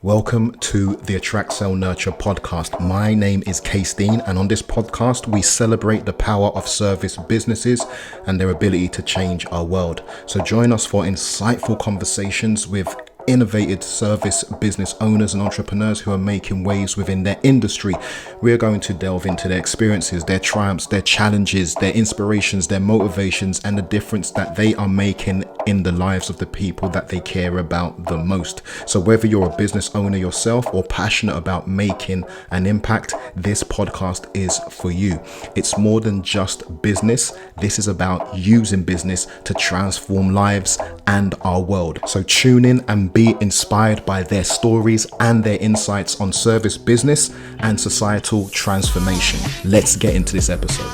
Welcome to the Attract, Sell, Nurture podcast. My name is Case Dean, and on this podcast, we celebrate the power of service businesses and their ability to change our world. So join us for insightful conversations with innovative service business owners and entrepreneurs who are making waves within their industry. We're going to delve into their experiences, their triumphs, their challenges, their inspirations, their motivations, and the difference that they are making in the lives of the people that they care about the most. So whether you're a business owner yourself or passionate about making an impact, this podcast is for you. It's more than just business. This is about using business to transform lives and our world. So tune in and be inspired by their stories and their insights on service business and societal transformation. Let's get into this episode.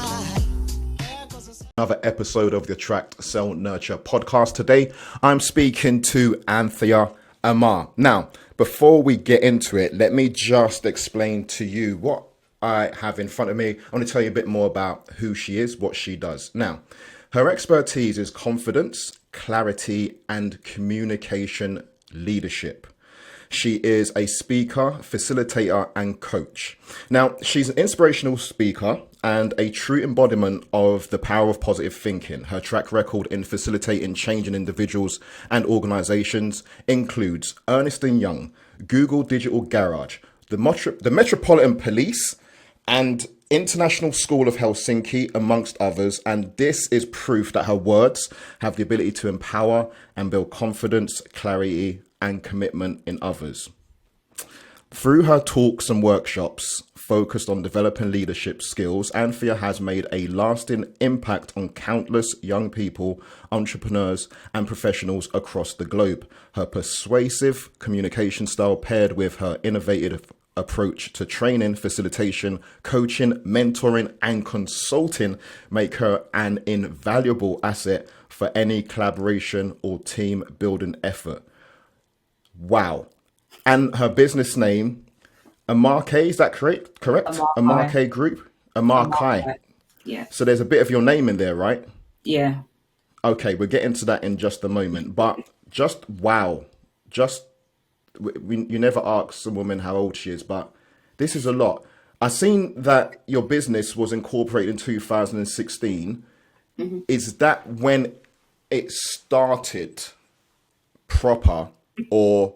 Another episode of the Attract, Sell, Nurture podcast. Today, I'm speaking to Anthea Armar. Now, before we get into it, let me just explain to you what I have in front of me. I want to tell you a bit more about who she is, what she does. Now, her expertise is confidence, clarity, and communication leadership. She is a speaker, facilitator, and coach. Now, she's an inspirational speaker and a true embodiment of the power of positive thinking. Her track record in facilitating change in individuals and organizations includes Ernst & Young, Google Digital Garage, the Metropolitan Police, and International School of Helsinki, amongst others. And this is proof that her words have the ability to empower and build confidence, clarity, and commitment in others. Through her talks and workshops focused on developing leadership skills, Anthea has made a lasting impact on countless young people, entrepreneurs, and professionals across the globe. Her persuasive communication style, paired with her innovative approach to training, facilitation, coaching, mentoring, and consulting, make her an invaluable asset for any collaboration or team building effort. Wow. And her business name, Armar, is that correct? Armar Group? Armar. Yeah. So there's a bit of your name in there, right? Yeah. Okay, we'll get into that in just a moment. But just wow. You never ask a woman how old she is, but this is a lot. I seen that your business was incorporated in 2016. Mm-hmm. Is that when it started proper, or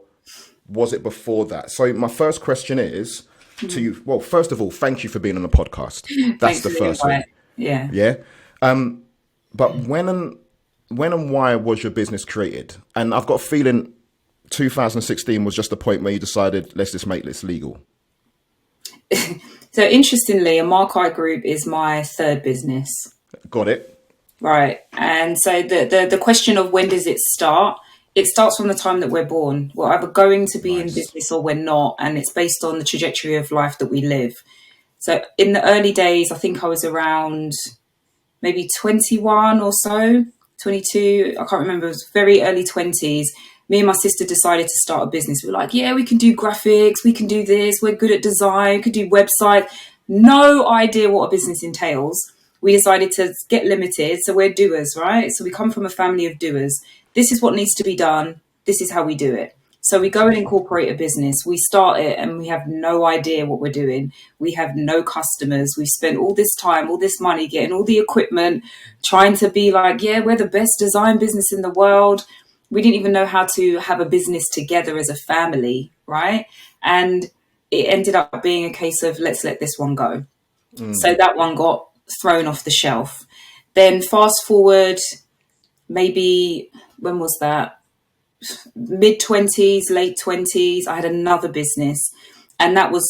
was it before that? So my first question is to you. Well, first of all, thank you for being on the podcast. That's the first thing. Yeah. Yeah. But when and why was your business created? And I've got a feeling 2016 was just the point where you decided, let's just make this legal. So interestingly, Armar Group is my third business. Got it. Right. And so the question of when does it start? It starts from the time that we're born. We're either going to be in business or we're not. And it's based on the trajectory of life that we live. So in the early days, I think I was around maybe 21 or so, 22. I can't remember. It was very early 20s. Me and my sister decided to start a business. We were like, yeah, we can do graphics. We can do this. We're good at design. We can do website. No idea what a business entails. We decided to get limited. So we're doers, right? So we come from a family of doers. This is what needs to be done. This is how we do it. So we go and incorporate a business. We start it and we have no idea what we're doing. We have no customers. We've spent all this time, all this money, getting all the equipment, trying to be like, yeah, we're the best design business in the world. We didn't even know how to have a business together as a family, right? And it ended up being a case of let's let this one go. So that one got thrown off the shelf. Then fast forward, maybe, when was that? Mid-20s, late 20s, I had another business. And that was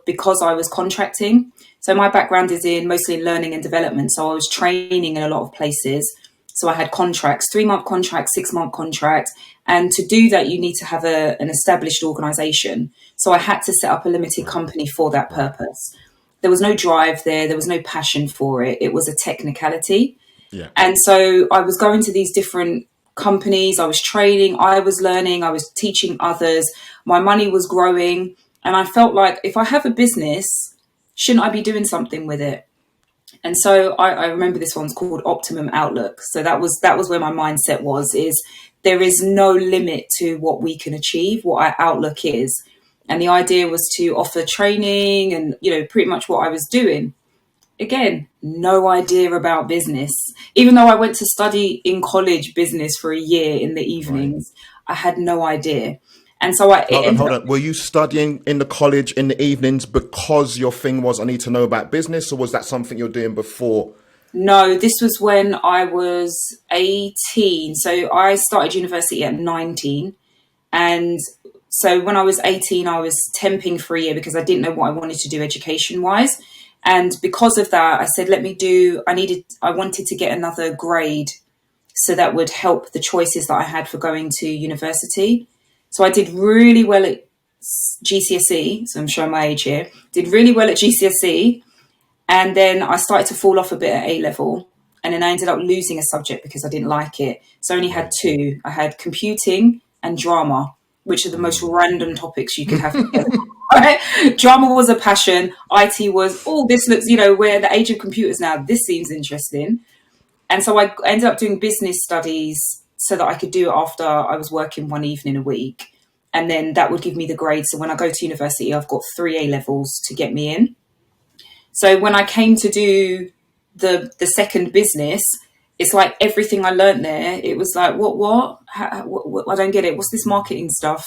because I was contracting. So my background is mostly in learning and development. So I was training in a lot of places. So I had contracts, 3-month contracts, 6-month contracts. And to do that, you need to have an established organization. So I had to set up a limited company for that purpose. There was no drive there. There was no passion for it. It was a technicality. Yeah. And so I was going to these different companies. I was training. I was learning. I was teaching others. My money was growing. And I felt like if I have a business, shouldn't I be doing something with it? And so I remember this one's called Optimum Outlook. So that was where my mindset is there is no limit to what we can achieve, what our outlook is. And the idea was to offer training and, pretty much what I was doing. Again, no idea about business. Even though I went to study in college business for a year in the evenings, I had no idea. And so Hold on. Were you studying in the college in the evenings because your thing was, I need to know about business, or was that something you're doing before? No, this was when I was 18. So I started university at 19. And so when I was 18, I was temping for a year because I didn't know what I wanted to do education wise. And because of that, I said, I wanted to get another grade so that would help the choices that I had for going to university. So I did really well at GCSE. So I'm showing my age here. Did really well at GCSE. And then I started to fall off a bit at A level. And then I ended up losing a subject because I didn't like it. So I only had two. I had computing and drama, which are the most random topics you could have together. Right? Drama was a passion. IT was, this looks, we're the age of computers now. This seems interesting. And so I ended up doing business studies so that I could do it after I was working one evening a week. And then that would give me the grade. So when I go to university, I've got 3 A levels to get me in. So when I came to do the second business, it's like everything I learned there, it was like, what? I don't get it. What's this marketing stuff?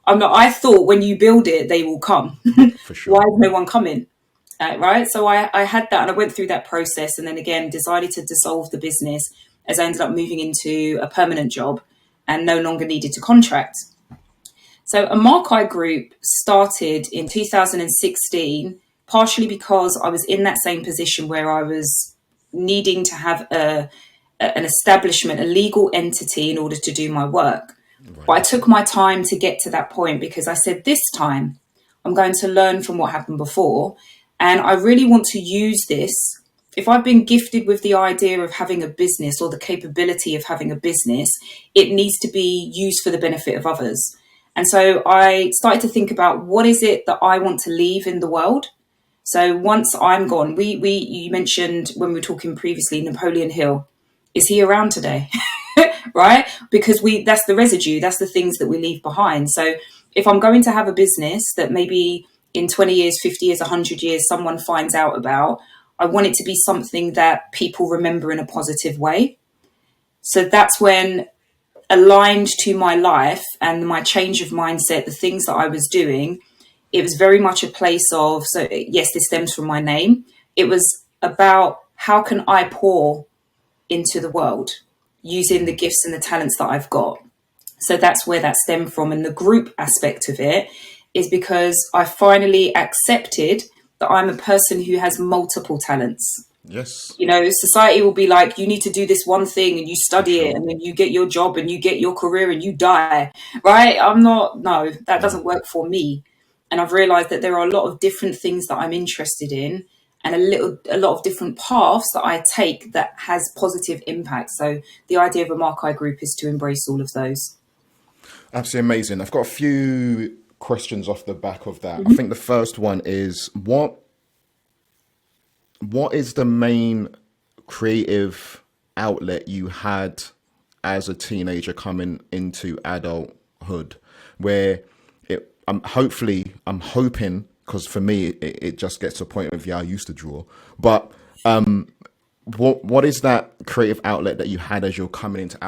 I thought when you build it, they will come. For sure. Why is no one coming? Right. So I had that and I went through that process and then again decided to dissolve the business as I ended up moving into a permanent job and no longer needed to contract. So Armar Group started in 2016, partially because I was in that same position where I was needing to have an establishment, a legal entity in order to do my work. Right. But I took my time to get to that point because I said, this time I'm going to learn from what happened before. And I really want to use this. If I've been gifted with the idea of having a business or the capability of having a business, it needs to be used for the benefit of others. And so I started to think about what is it that I want to leave in the world. So once I'm gone, you mentioned when we were talking previously, Napoleon Hill. Is he around today? Right? Because that's the residue. That's the things that we leave behind. So if I'm going to have a business that maybe in 20 years, 50 years, 100 years, someone finds out about, I want it to be something that people remember in a positive way. So that's when, aligned to my life and my change of mindset, the things that I was doing, it was very much a place of, so yes, this stems from my name. It was about how can I pour into the world using the gifts and the talents that I've got. So that's where that stemmed from. And the group aspect of it is because I finally accepted that I'm a person who has multiple talents. Yes. Society will be like, you need to do this one thing and you study it and then you get your job and you get your career and you die, right? That doesn't work for me. And I've realized that there are a lot of different things that I'm interested in and a lot of different paths that I take that has positive impact. So the idea of a Armar Group is to embrace all of those. Absolutely amazing. I've got a few questions off the back of that. Mm-hmm. I think the first one is what is the main creative outlet you had as a teenager coming into adulthood, where I'm hoping, because for me it just gets to a point of I used to draw, but what is that creative outlet that you had as you're coming into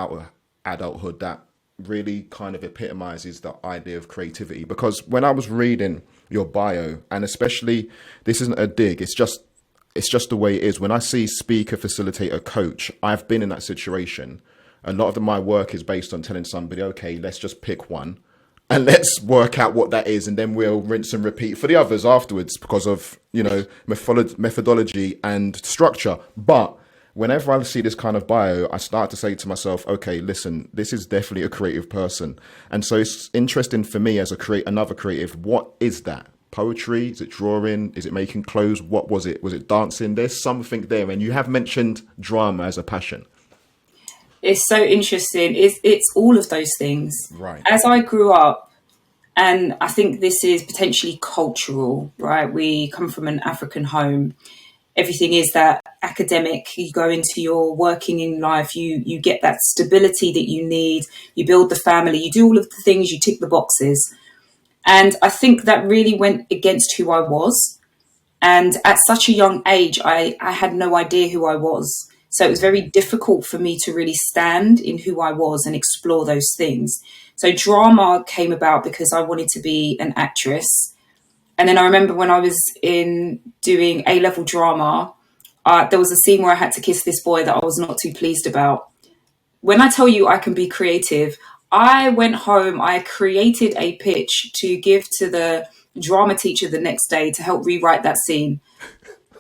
adulthood that really kind of epitomizes the idea of creativity? Because when I was reading your bio, and especially, this isn't a dig, it's just the way it is. When I see speaker, facilitator, coach, I've been in that situation. A lot of my work is based on telling somebody, okay, let's just pick one and let's work out what that is. And then we'll rinse and repeat for the others afterwards because of, methodology and structure. But whenever I see this kind of bio, I start to say to myself, okay, listen, this is definitely a creative person. And so it's interesting for me as another creative. What is that? Poetry? Is it drawing? Is it making clothes? What was it? Was it dancing? There's something there. And you have mentioned drama as a passion. It's so interesting. It's all of those things. Right. As I grew up, and I think this is potentially cultural, right? We come from an African home. Everything is that academic. You go into your working in life, you get that stability that you need. You build the family. You do all of the things. You tick the boxes. And I think that really went against who I was. And at such a young age, I had no idea who I was. So it was very difficult for me to really stand in who I was and explore those things. So drama came about because I wanted to be an actress. And then I remember when I was in doing A-level drama, there was a scene where I had to kiss this boy that I was not too pleased about. When I tell you I can be creative, I went home, I created a pitch to give to the drama teacher the next day to help rewrite that scene.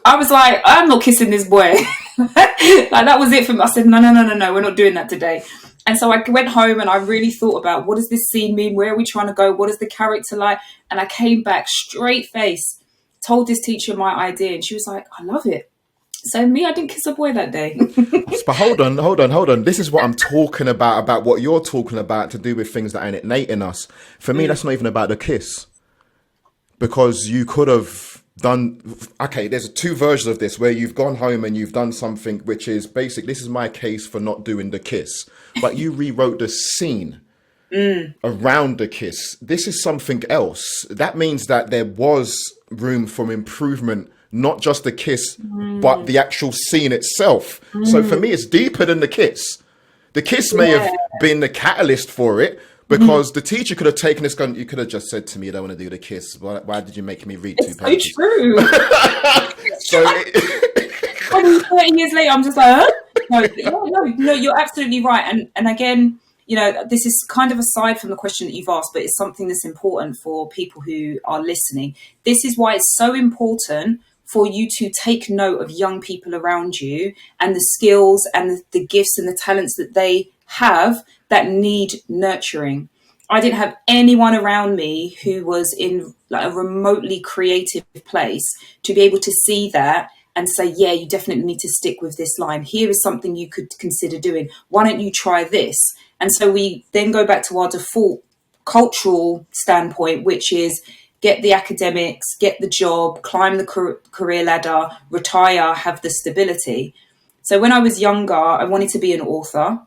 I was like, I'm not kissing this boy. Like, that was it for me. I said, no, we're not doing that today. And so I went home and I really thought about, what does this scene mean? Where are we trying to go? What is the character like? And I came back straight face, told this teacher my idea, and she was like, I love it. So I didn't kiss a boy that day. But hold on. This is what I'm talking about what you're talking about, to do with things that are innate in us. For me, that's not even about the kiss. Because you could have done, okay, there's two versions of this where you've gone home and you've done something which is basic. This is my case for not doing the kiss. But you rewrote the scene around the kiss. This is something else. That means that there was room for improvement, not just the kiss, but the actual scene itself. So for me, it's deeper than the kiss. The kiss may have been the catalyst for it, because the teacher could have taken this gun. You could have just said to me, "You don't want to do the kiss. Why did you make me read two pages?" So true. So 30 years later, I'm just like, huh? No, you're absolutely right. And again, this is kind of aside from the question that you've asked, but it's something that's important for people who are listening. This is why it's so important for you to take note of young people around you and the skills and the gifts and the talents that they have that need nurturing. I didn't have anyone around me who was in like a remotely creative place to be able to see that and say, yeah, you definitely need to stick with this line. Here is something you could consider doing. Why don't you try this? And so we then go back to our default cultural standpoint, which is get the academics, get the job, climb the career ladder, retire, have the stability. So when I was younger, I wanted to be an author.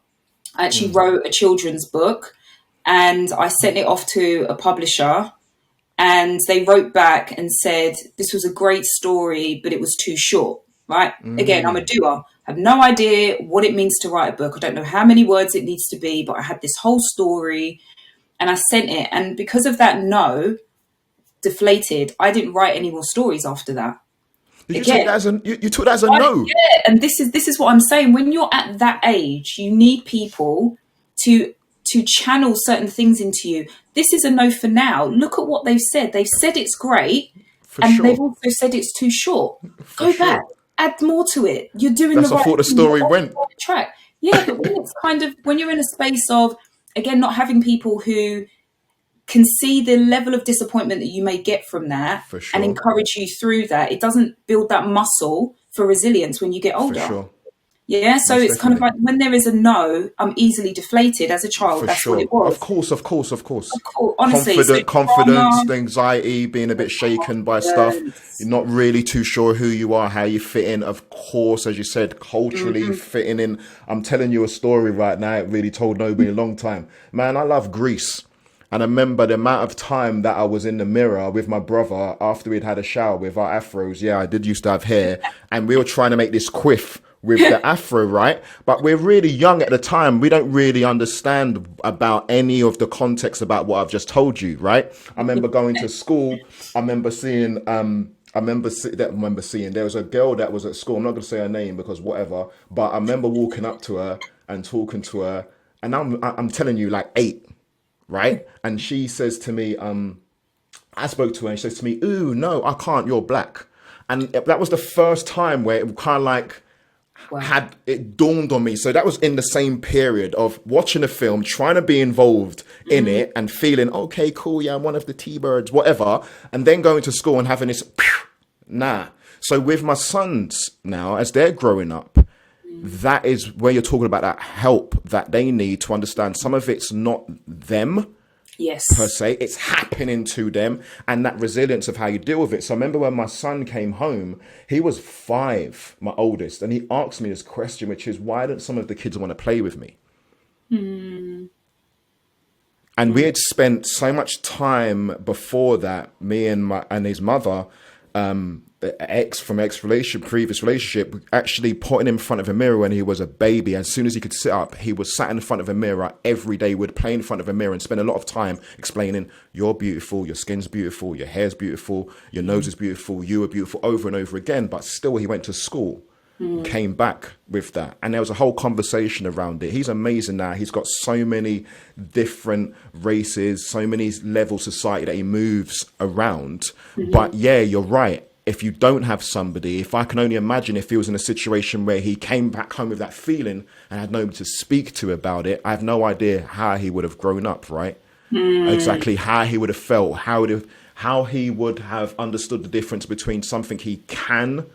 I actually wrote a children's book and I sent it off to a publisher, and they wrote back and said, this was a great story, but it was too short, right? Again, I'm a doer. I have no idea what it means to write a book. I don't know how many words it needs to be, but I had this whole story and I sent it. And because of that deflated, I didn't write any more stories after that. Did you take that as you took that as a no? Yeah, and this is what I'm saying. When you're at that age, you need people to channel certain things into you. This is a no for now. Look at what they've said. They've said it's great, they've also said it's too short. Go back, add more to it. You're doing That's the right thing. That's the story went. Track. Yeah, but when it's when you're in a space of, again, not having people who can see the level of disappointment that you may get from that and encourage you through that, it doesn't build that muscle for resilience when you get older. For sure. Yeah, so it's kind of like when there is a no, I'm easily deflated as a child. That's what it was. Of course. Honestly, confidence, anxiety, being a bit shaken by stuff. You're not really too sure who you are, how you fit in. Of course, as you said, culturally fitting in. I'm telling you a story right now. It really told nobody in a long time. Man, I love Greece. And I remember the amount of time that I was in the mirror with my brother after we'd had a shower with our afros. Yeah, I did used to have hair. And we were trying to make this quiff with the afro, right? But we're really young at the time. We don't really understand about any of the context about what I've just told you, right? I remember going to school. I remember seeing, there was a girl that was at school. I'm not going to say her name because whatever. But I remember walking up to her and talking to her. And I'm telling you, like 8. Right? And she says to me, I spoke to her and she says to me, ooh, no, I can't, you're black. And that was the first time where it kind of like had it dawned on me. So that was in the same period of watching a film, trying to be involved in it and feeling, okay, cool, yeah, I'm one of the T-birds, whatever. And then going to school and having this, nah. So with my sons now, as they're growing up, that is where you're talking about that help that they need to understand. Some of it's not them per se, it's happening to them, and that resilience of how you deal with it. So I remember when my son came home, he was 5, my oldest, and he asked me this question, which is, why don't some of the kids want to play with me? And And we had spent so much time before that, me and his mother, previous relationship, actually putting him in front of a mirror when he was a baby. As soon as he could sit up, he was sat in front of a mirror every day, would play in front of a mirror and spend a lot of time explaining, you're beautiful, your skin's beautiful, your hair's beautiful, your nose is beautiful, you are beautiful, over and over again. But still, he went to school, came back with that. And there was a whole conversation around it. He's amazing now. He's got so many different races, so many levels of society that he moves around. But yeah, you're right. If you don't have somebody, if I can only imagine if he was in a situation where he came back home with that feeling and had nobody to speak to about it, I have no idea how he would have grown up, right? Exactly how he would have felt, how he would have understood the difference between something he can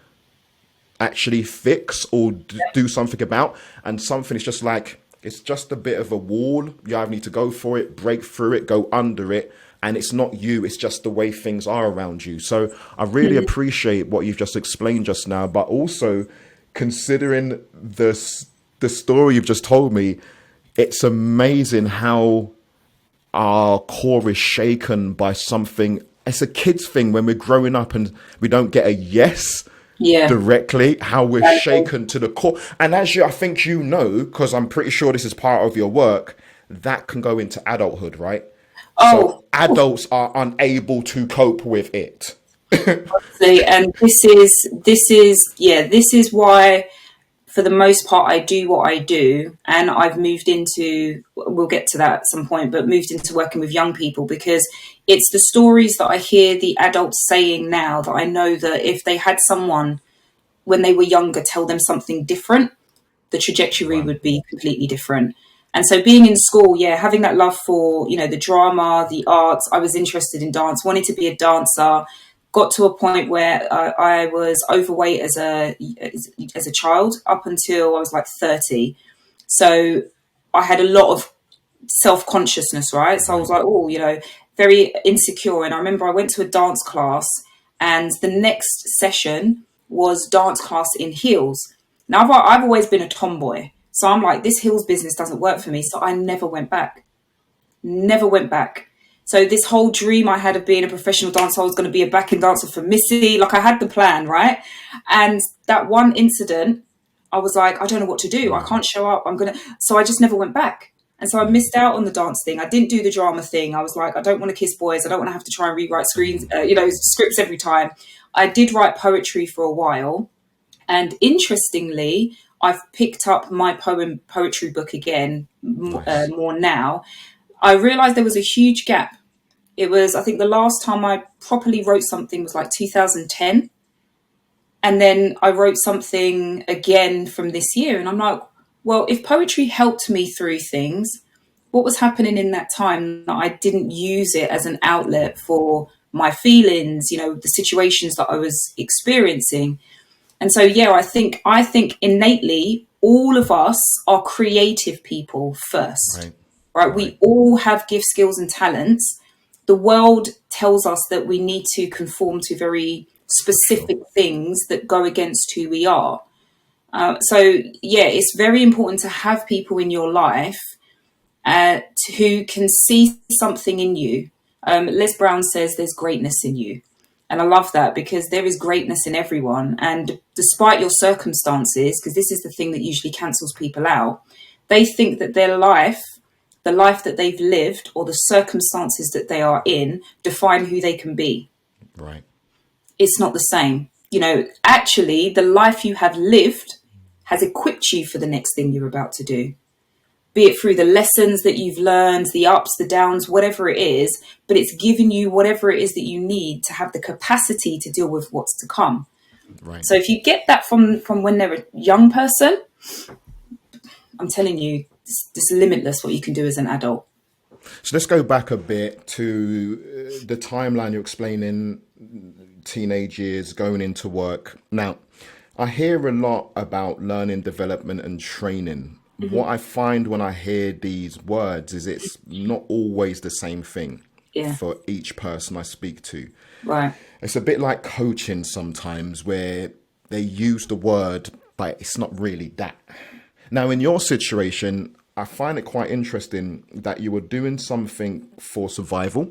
actually fix or do something about, and something is just like, it's just a bit of a wall. You either need to go for it, break through it, go under it. And it's not you, it's just the way things are around you. So I really appreciate what you've just explained just now, but also considering the story you've just told me, it's amazing how our core is shaken by something. It's a kid's thing when we're growing up and we don't get a yes directly, how we're shaken to the core. And as I think you know, because I'm pretty sure this is part of your work, that can go into adulthood, right? So adults are unable to cope with it. And this is why, for the most part, I do what I do, and I've moved into, we'll get to that at some point, but moved into working with young people, because it's the stories that I hear the adults saying now that I know that if they had someone when they were younger tell them something different, the trajectory would be completely different. And so being in school, having that love for, the drama, the arts, I was interested in dance, wanted to be a dancer, got to a point where I was overweight as a child up until I was like 30. So I had a lot of self-consciousness, right? So I was like, very insecure. And I remember I went to a dance class, and the next session was dance class in heels. Now, I've always been a tomboy. So I'm like, this heels business doesn't work for me. So I never went back. So this whole dream I had of being a professional dancer, I was going to be a backing dancer for Missy. Like, I had the plan, right? And that one incident, I was like, I don't know what to do. I can't show up. So I just never went back. And so I missed out on the dance thing. I didn't do the drama thing. I was like, I don't want to kiss boys. I don't want to have to try and rewrite scripts every time. I did write poetry for a while. And interestingly, I've picked up my poetry book again more now. I realized there was a huge gap. It was, I think the last time I properly wrote something was like 2010. And then I wrote something again from this year. And I'm like, well, if poetry helped me through things, what was happening in that time that I didn't use it as an outlet for my feelings, the situations that I was experiencing? And so, I think innately, all of us are creative people first, right? We all have gifts, skills, and talents. The world tells us that we need to conform to very specific things that go against who we are. It's very important to have people in your life who can see something in you. Les Brown says there's greatness in you. And I love that, because there is greatness in everyone. And despite your circumstances, because this is the thing that usually cancels people out, they think that their life, the life that they've lived, or the circumstances that they are in, define who they can be. Right. It's not the same. Actually, the life you have lived has equipped you for the next thing you're about to do. Be it through the lessons that you've learned, the ups, the downs, whatever it is, but it's given you whatever it is that you need to have the capacity to deal with what's to come. Right. So if you get that from when they're a young person, I'm telling you, it's limitless what you can do as an adult. So let's go back a bit to the timeline you're explaining, teenage years, going into work. Now, I hear a lot about learning, development and training. What I find when I hear these words is it's not always the same thing for each person I speak to. Right. It's a bit like coaching sometimes, where they use the word, but it's not really that. Now, in your situation, I find it quite interesting that you were doing something for survival.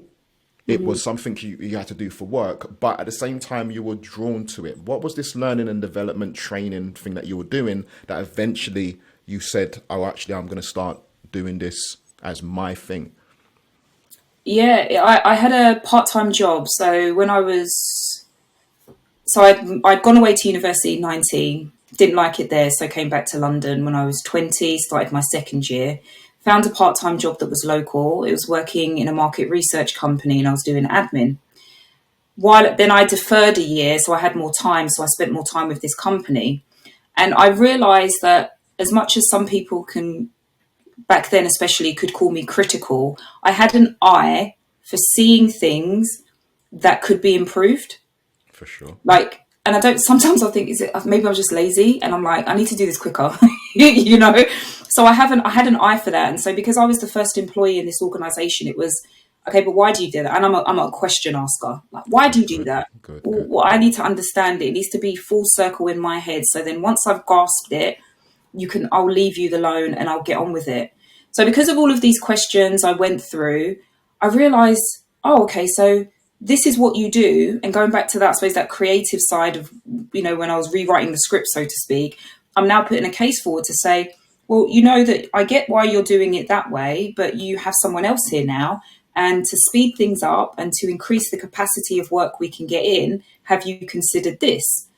It was something you had to do for work, but at the same time you were drawn to it. What was this learning and development training thing that you were doing that eventually you said, oh, actually, I'm going to start doing this as my thing? Yeah, I had a part-time job. So when I'd gone away to university at 19, didn't like it there, so came back to London when I was 20, started my second year, found a part-time job that was local. It was working in a market research company and I was doing admin. While then I deferred a year, so I had more time, so I spent more time with this company. And I realized that as much as some people can, back then especially, could call me critical, I had an eye for seeing things that could be improved. For sure. Like, and I don't, sometimes I think, is it, maybe I'm just lazy and I'm like, I need to do this quicker, you know? So I had an eye for that. And so because I was the first employee in this organization, it was, okay, but why do you do that? And I'm a question asker. Like, why do you do that? Good. Well, I need to understand it. It needs to be full circle in my head. So then once I've grasped it, I'll leave you alone and I'll get on with it. So because of all of these questions I went through, I realized, oh, okay, so this is what you do. And going back to that, I suppose that creative side of, when I was rewriting the script, so to speak, I'm now putting a case forward to say, well, that I get why you're doing it that way, but you have someone else here now. And to speed things up and to increase the capacity of work we can get in, have you considered this?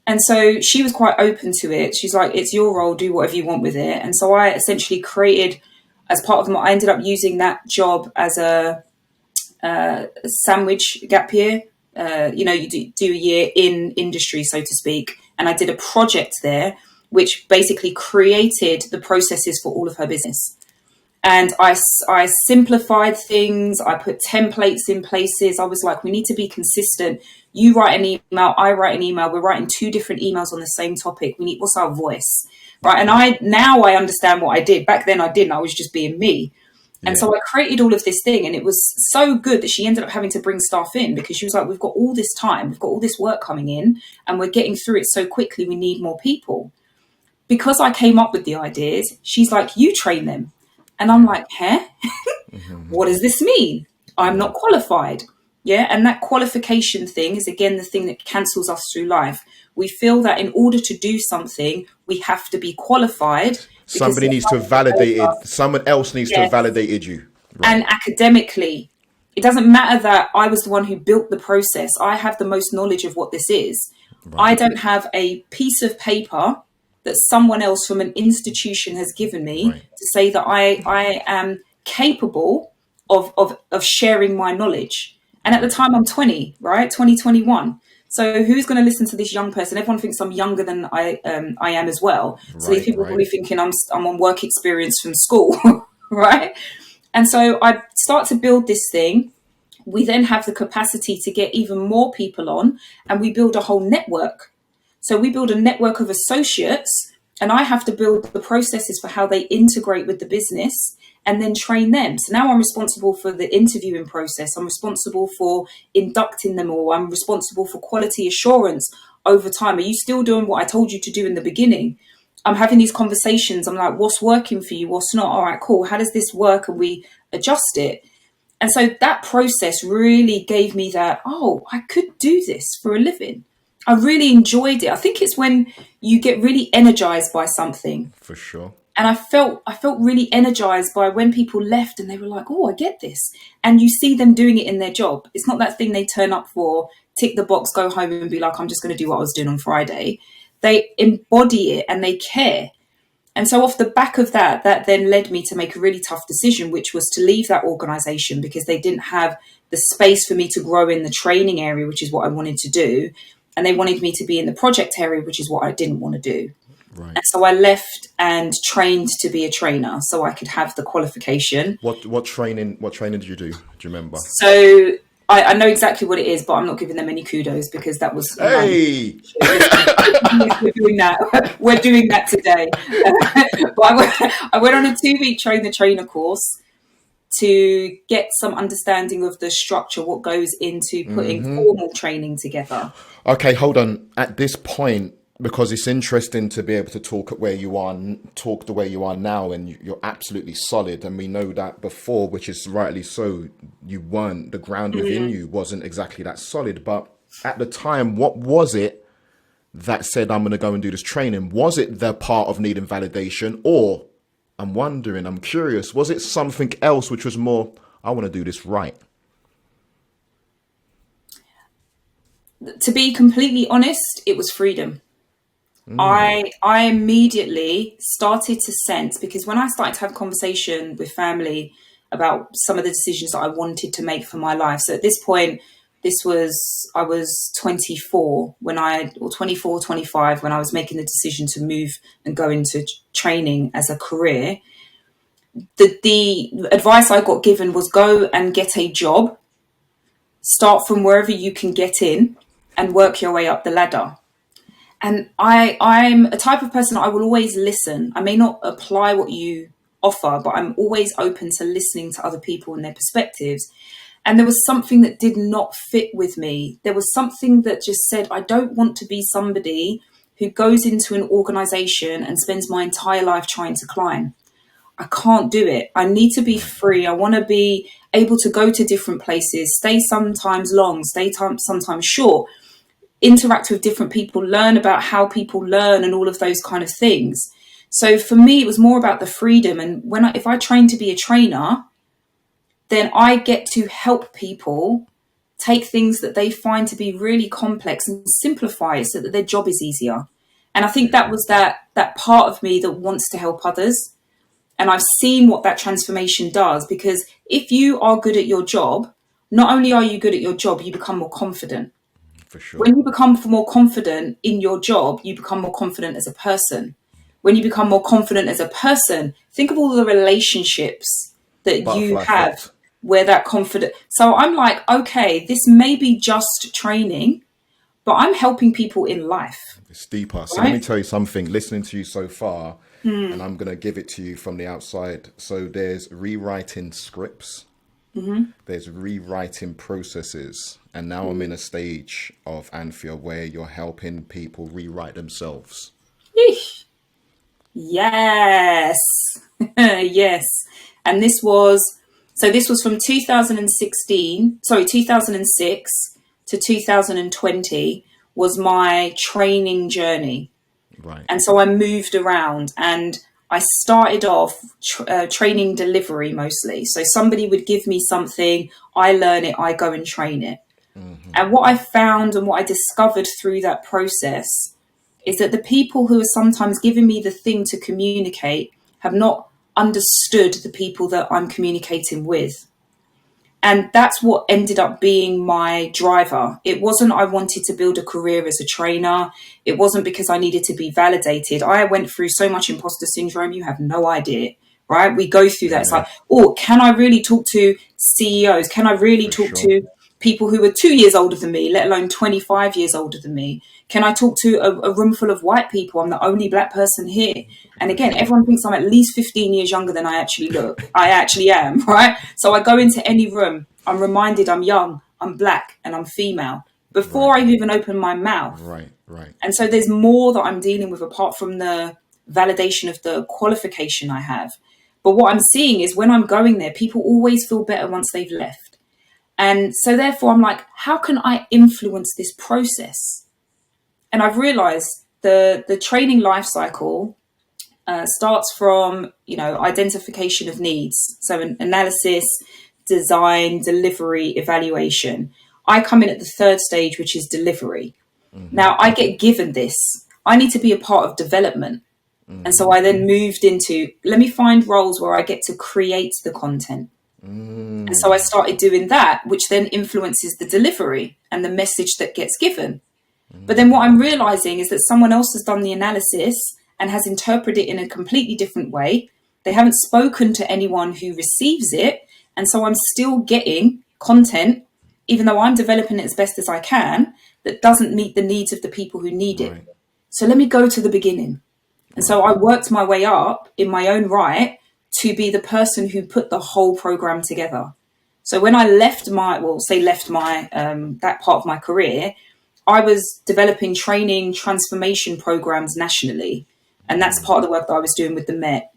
And so she was quite open to it. She's like, it's your role, do whatever you want with it. And so I essentially created, as part of I ended up using that job as a sandwich gap year. You do a year in industry, so to speak. And I did a project there, which basically created the processes for all of her business. And I simplified things. I put templates in places. I was like, we need to be consistent. You write an email, I write an email. We're writing 2 different emails on the same topic. What's our voice? Right. And I understand what I did. Back then I didn't. I was just being me. And so I created all of this thing, and it was so good that she ended up having to bring staff in because she was like, we've got all this time, we've got all this work coming in, and we're getting through it so quickly, we need more people. Because I came up with the ideas, she's like, you train them. And I'm like, huh? What does this mean? I'm not qualified. Yeah. And that qualification thing is, again, the thing that cancels us through life. We feel that in order to do something, we have to be qualified. Somebody needs to validate it. Someone else needs to have validated you. Right. And academically, it doesn't matter that I was the one who built the process. I have the most knowledge of what this is. Right. I don't have a piece of paper that someone else from an institution has given me to say that I am capable of sharing my knowledge. And at the time I'm 20, right? 2021. So who's going to listen to this young person? Everyone thinks I'm younger than I am as well. So these people are probably thinking I'm on work experience from school, right? And so I start to build this thing. We then have the capacity to get even more people on, and we build a whole network. So we build a network of associates, and I have to build the processes for how they integrate with the business and then train them. So now I'm responsible for the interviewing process. I'm responsible for inducting them all. I'm responsible for quality assurance over time. Are you still doing what I told you to do in the beginning? I'm having these conversations. I'm like, what's working for you? What's not? All right, cool. How does this work? And we adjust it. And so that process really gave me that, oh, I could do this for a living. I really enjoyed it. I think it's when you get really energized by something. For sure. And I felt really energized by when people left and they were like, oh, I get this. And you see them doing it in their job. It's not that thing they turn up for, tick the box, go home and be like, I'm just going to do what I was doing on Friday. They embody it and they care. And so off the back of that then led me to make a really tough decision, which was to leave that organization because they didn't have the space for me to grow in the training area, which is what I wanted to do. And they wanted me to be in the project area, which is what I didn't want to do. Right. And so I left and trained to be a trainer so I could have the qualification. What training did you do? Do you remember? So I know exactly what it is, but I'm not giving them any kudos because that was... Hey! We're doing that. We're doing that today. But I went on a 2-week train the trainer course to get some understanding of the structure, what goes into putting formal training together. Okay, hold on. At this point, because it's interesting to be able to talk at where you are, talk the way you are now, and you're absolutely solid. And we know that before, which is rightly so, you weren't, the ground within you wasn't exactly that solid. But at the time, what was it that said, I'm going to go and do this training? Was it the part of needing validation, or I'm wondering, I'm curious, was it something else which was more, I want to do this right? To be completely honest, it was freedom. I immediately started to sense, because when I started to have conversation with family about some of the decisions that I wanted to make for my life. So at this point, I was 24 or 24, 25, when I was making the decision to move and go into training as a career. The advice I got given was go and get a job, start from wherever you can get in and work your way up the ladder. And I'm a type of person, I will always listen. I may not apply what you offer, but I'm always open to listening to other people and their perspectives. And there was something that did not fit with me. There was something that just said, I don't want to be somebody who goes into an organization and spends my entire life trying to climb. I can't do it. I need to be free. I want to be able to go to different places, stay sometimes long, stay sometimes short, interact with different people, learn about how people learn and all of those kind of things. So for me, it was more about the freedom. And if I train to be a trainer, then I get to help people take things that they find to be really complex and simplify it so that their job is easier. And I think that was that part of me that wants to help others. And I've seen what that transformation does, because if you are good at your job, not only are you good at your job, you become more confident. For sure. When you become more confident in your job, you become more confident as a person. When you become more confident as a person, think of all the relationships that you have where that confident. So I'm like, okay, this may be just training, but I'm helping people in life. It's deeper. So let me tell you something, listening to you so far, and I'm going to give it to you from the outside. So there's rewriting scripts. There's rewriting processes. And now I'm in a stage of Anthea where you're helping people rewrite themselves. Yes. Yes. And this was from 2006 to 2020 was my training journey. Right. And so I moved around, and I started off training delivery mostly. So somebody would give me something, I learn it, I go and train it. And what I found and what I discovered through that process is that the people who are sometimes giving me the thing to communicate have not understood the people that I'm communicating with. And that's what ended up being my driver. It wasn't I wanted to build a career as a trainer. It wasn't because I needed to be validated. I went through so much imposter syndrome, you have no idea, right? We go through that. It's like, oh, can I really talk to CEOs? Can I really talk to people who were 2 years older than me, let alone 25 years older than me? Can I talk to a room full of white people? I'm the only black person here. And again, everyone thinks I'm at least 15 years younger than I actually look. I actually am, right? So I go into any room, I'm reminded I'm young, I'm black, and I'm female before I even open my mouth. Right. And so there's more that I'm dealing with apart from the validation of the qualification I have. But what I'm seeing is when I'm going there, people always feel better once they've left. And so therefore I'm like, how can I influence this process? And I've realized the training life cycle starts from, identification of needs. So an analysis, design, delivery, evaluation. I come in at the third stage, which is delivery. Now I get given this. I need to be a part of development. And so I then moved into, let me find roles where I get to create the content. And so I started doing that, which then influences the delivery and the message that gets given. But then what I'm realizing is that someone else has done the analysis and has interpreted it in a completely different way. They haven't spoken to anyone who receives it. And so I'm still getting content, even though I'm developing it as best as I can, that doesn't meet the needs of the people who need it. So let me go to the beginning. And so I worked my way up in my own right to be the person who put the whole program together. So when I left that part of my career, I was developing training transformation programs nationally. And that's part of the work that I was doing with the Met.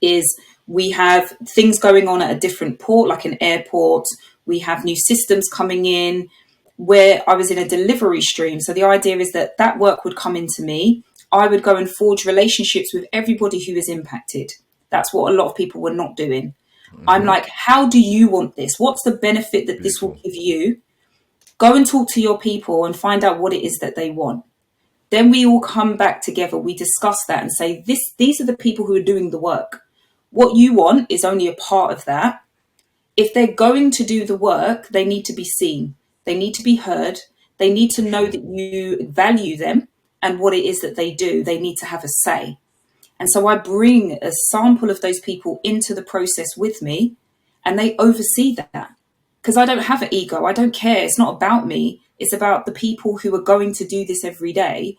Is we have things going on at a different port, like an airport. We have new systems coming in where I was in a delivery stream. So the idea is that that work would come into me. I would go and forge relationships with everybody who is impacted. That's what a lot of people were not doing. I'm like, how do you want this? What's the benefit that this will give you? Go and talk to your people and find out what it is that they want. Then we all come back together. We discuss that and say, these are the people who are doing the work. What you want is only a part of that. If they're going to do the work, they need to be seen. They need to be heard. They need to know that you value them and what it is that they do. They need to have a say. And so I bring a sample of those people into the process with me, and they oversee that. Because I don't have an ego. I don't care. It's not about me. It's about the people who are going to do this every day.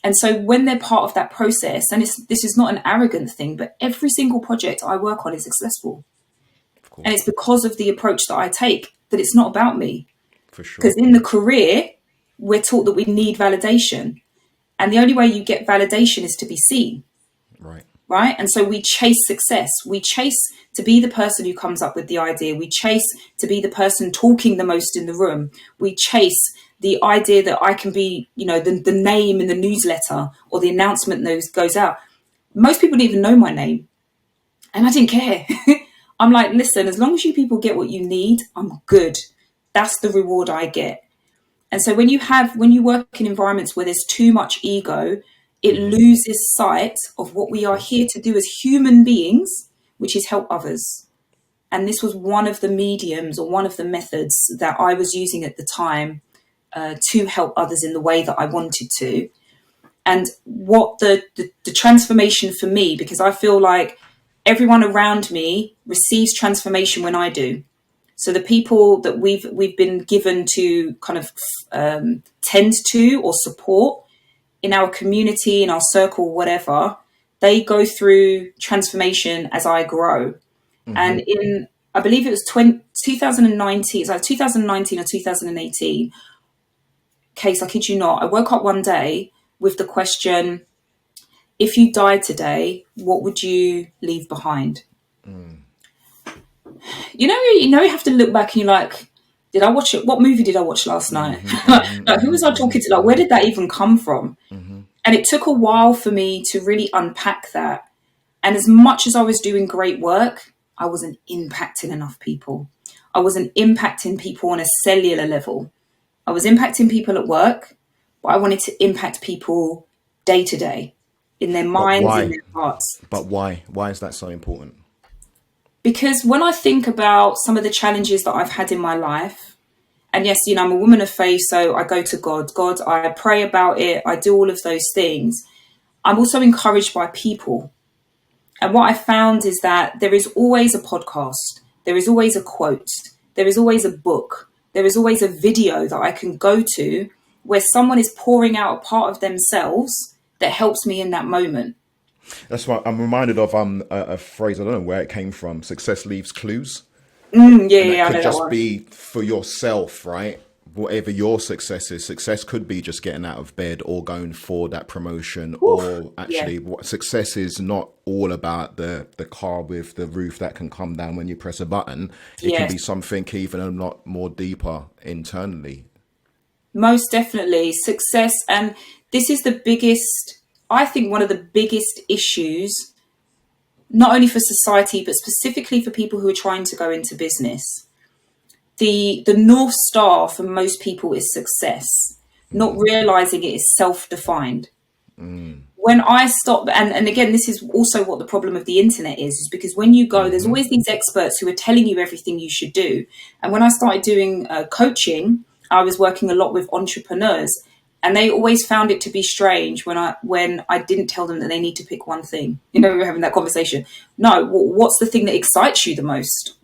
And so when they're part of that process, and this is not an arrogant thing, but every single project I work on is successful. And it's because of the approach that I take, that it's not about me. For sure. Because in the career, we're taught that we need validation. And the only way you get validation is to be seen. Right. And so we chase success. We chase to be the person who comes up with the idea. We chase to be the person talking the most in the room. We chase the idea that I can be, the name in the newsletter or the announcement that goes out. Most people didn't even know my name. And I didn't care. I'm like, listen, as long as you people get what you need, I'm good. That's the reward I get. And so when you work in environments where there's too much ego, it loses sight of what we are here to do as human beings, which is help others. And this was one of the mediums or one of the methods that I was using at the time to help others in the way that I wanted to. And what the transformation for me, because I feel like everyone around me receives transformation when I do. So the people that we've been given to kind of tend to or support in our community, in our circle, whatever, they go through transformation as I grow. And in, I believe it was 2019, it's like 2019 or 2018, Case, I kid you not, I woke up one day with the question, if you died today, what would you leave behind? You have to look back and you're like, did I watch it? What movie did I watch last night? Like, who was I talking to? Like, where did that even come from? And it took a while for me to really unpack that. And as much as I was doing great work, I wasn't impacting enough people. I wasn't impacting people on a cellular level. I was impacting people at work, but I wanted to impact people day to day in their minds, in their hearts. But why? Why is that so important? Because when I think about some of the challenges that I've had in my life, and yes, I'm a woman of faith, so I go to God. God, I pray about it. I do all of those things. I'm also encouraged by people. And what I found is that there is always a podcast. There is always a quote. There is always a book. There is always a video that I can go to where someone is pouring out a part of themselves that helps me in that moment. That's why I'm reminded of a phrase, I don't know where it came from, success leaves clues. It could just be for yourself, right? Whatever your success is, success could be just getting out of bed or going for that promotion. Or actually what success is not all about the car with the roof that can come down when you press a button. It can be something even a lot more deeper internally. Most definitely. Success. And this is the biggest, I think one of the biggest issues, not only for society, but specifically for people who are trying to go into business. The North Star for most people is success, not realizing it is self-defined. When I stop, and again, this is also what the problem of the internet is because when you go, there's always these experts who are telling you everything you should do. And when I started doing coaching, I was working a lot with entrepreneurs, and they always found it to be strange when I didn't tell them that they need to pick one thing. We were having that conversation. No, what's the thing that excites you the most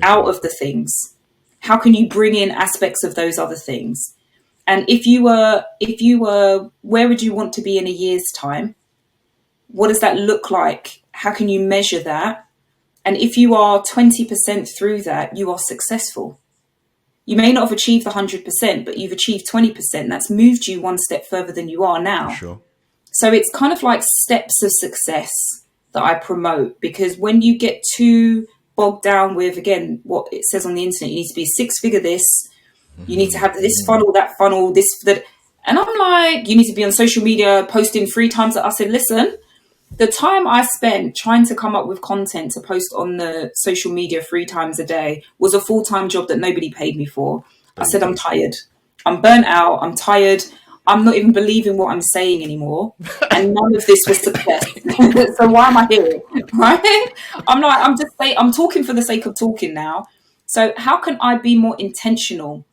out of the things? How can you bring in aspects of those other things? And if you were, where would you want to be in a year's time? What does that look like? How can you measure that? And if you are 20% through that, you are successful. You may not have achieved 100%, but you've achieved 20%. That's moved you one step further than you are now. For sure. So it's kind of like steps of success that I promote, because when you get too bogged down with, again, what it says on the internet, you need to be 6-figure this, you need to have this funnel, that funnel, this, that. And I'm like, you need to be on social media posting 3 times. I said, listen, the time I spent trying to come up with content to post on the social media 3 times a day was a full-time job that nobody paid me for. I said, I'm tired. I'm burnt out. I'm tired. I'm not even believing what I'm saying anymore. And none of this was success. So why am I here? Right? I'm talking for the sake of talking now. So how can I be more intentional?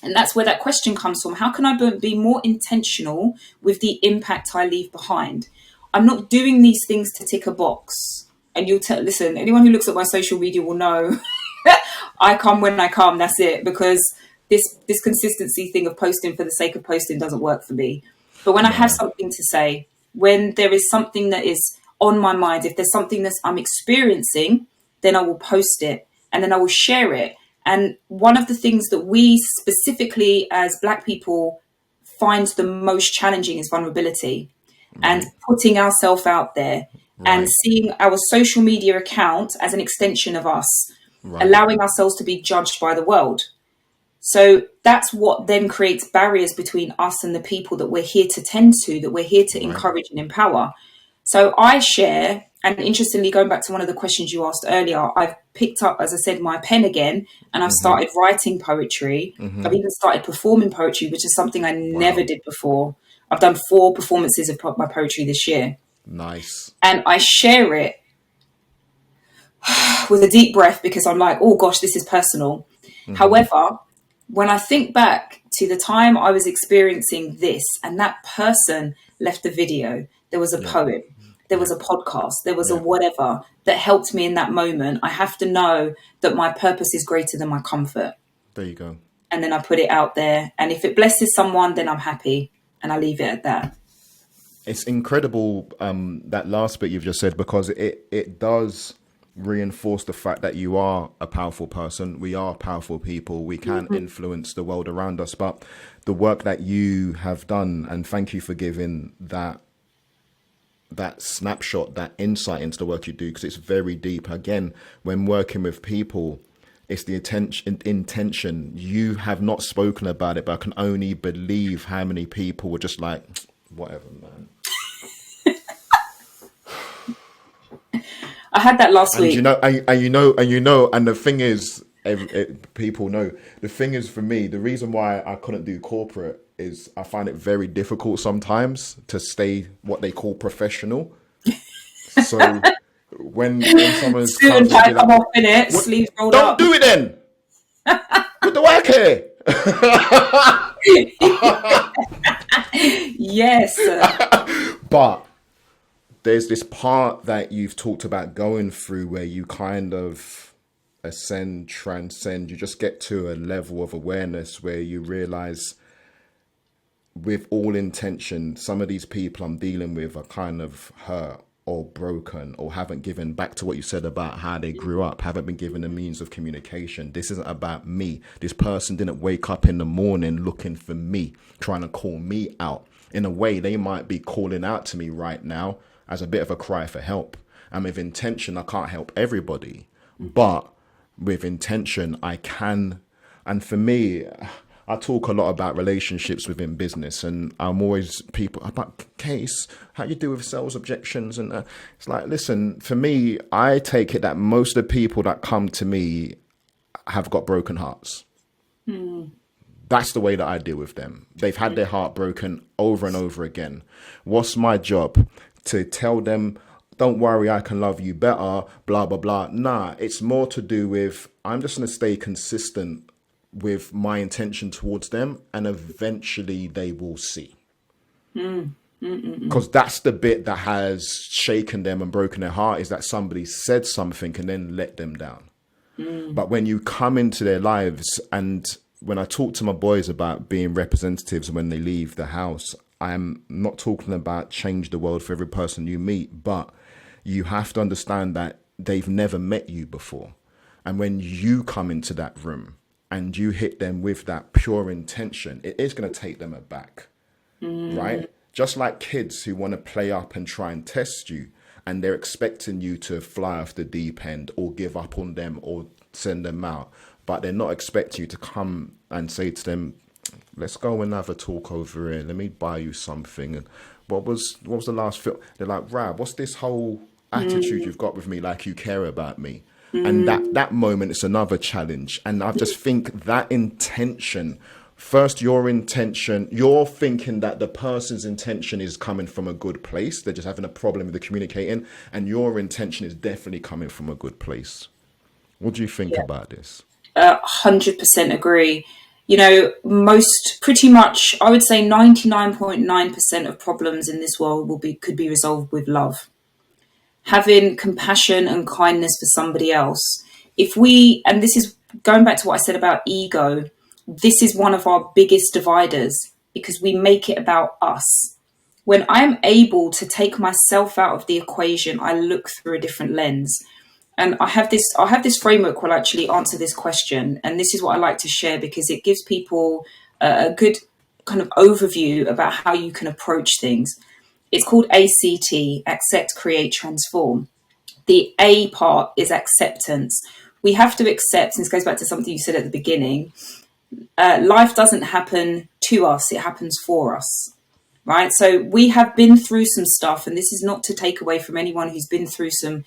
And that's where that question comes from. How can I be more intentional with the impact I leave behind? I'm not doing these things to tick a box. And listen, anyone who looks at my social media will know I come when I come. That's it. Because this consistency thing of posting for the sake of posting doesn't work for me. But when I have something to say, when there is something that is on my mind, if there's something that I'm experiencing, then I will post it and then I will share it. And one of the things that we specifically as Black people find the most challenging is vulnerability and putting ourselves out there and seeing our social media account as an extension of us, allowing ourselves to be judged by the world. So that's what then creates barriers between us and the people that we're here to tend to, that we're here to encourage and empower. So I share, and interestingly, going back to one of the questions you asked earlier, I've picked up, as I said, my pen again, and I've started writing poetry. I've even started performing poetry, which is something I never did before. I've done 4 performances of my poetry this year. Nice. And I share it with a deep breath because I'm like, oh gosh, this is personal. However, when I think back to the time I was experiencing this and that person left the video, there was a poem, there was a podcast, there was a whatever that helped me in that moment. I have to know that my purpose is greater than my comfort. There you go. And then I put it out there. And if it blesses someone, then I'm happy. And I leave it at that. It's incredible, that last bit you've just said, because it does reinforce the fact that you are a powerful person. We are powerful people. We can influence the world around us. But the work that you have done, and thank you for giving that snapshot, that insight into the work you do, because it's very deep. Again, when working with people, it's the intention. You have not spoken about it, but I can only believe how many people were just like, whatever, man. I had that last week. And the thing is, people know, the thing is, for me, the reason why I couldn't do corporate is I find it very difficult sometimes to stay what they call professional. So when someone's suit and tie come off in it, sleeves rolled up. Don't do it then. Put the work here. Yes. But there's this part that you've talked about going through where you kind of ascend, transcend. You just get to a level of awareness where you realize, with all intention, some of these people I'm dealing with are kind of hurt or broken or haven't given back to what you said about how they grew up, haven't been given a means of communication. This isn't about me. This person didn't wake up in the morning looking for me, trying to call me out. In a way, they might be calling out to me right now as a bit of a cry for help. And with intention, I can't help everybody, but with intention, I can. And for me, I talk a lot about relationships within business, and I'm always people about case, how you deal with sales objections. And it's like, listen, for me, I take it that most of the people that come to me have got broken hearts. That's the way that I deal with them. They've had their heart broken over and over again. What's my job? To tell them, don't worry, I can love you better, blah, blah, blah. Nah, it's more to do with, I'm just going to stay consistent with my intention towards them, and eventually they will see. Because that's the bit that has shaken them and broken their heart, is that somebody said something and then let them down. But when you come into their lives, and when I talk to my boys about being representatives when they leave the house, I'm not talking about change the world for every person you meet, but you have to understand that they've never met you before. And when you come into that room, and you hit them with that pure intention, it is going to take them aback, right? Just like kids who want to play up and try and test you, and they're expecting you to fly off the deep end or give up on them or send them out, but they're not expecting you to come and say to them, let's go and have a talk over here, let me buy you something. And what was the last film? They're like, Rab, what's this whole attitude you've got with me, like you care about me? And that moment is another challenge. And I just think that intention, first, your intention, you're thinking that the person's intention is coming from a good place. They're just having a problem with the communicating. And your intention is definitely coming from a good place. What do you think about this? 100% agree. You know, pretty much, I would say 99.9% of problems in this world could be resolved with love. Having compassion and kindness for somebody else. And this is going back to what I said about ego, this is one of our biggest dividers because we make it about us. When I'm able to take myself out of the equation, I look through a different lens. And I have this framework where I actually answer this question. And this is what I like to share because it gives people a good kind of overview about how you can approach things. It's called ACT, accept, create, transform. The A part is acceptance. We have to accept, and this goes back to something you said at the beginning, life doesn't happen to us, it happens for us, right? So we have been through some stuff, and this is not to take away from anyone who's been through some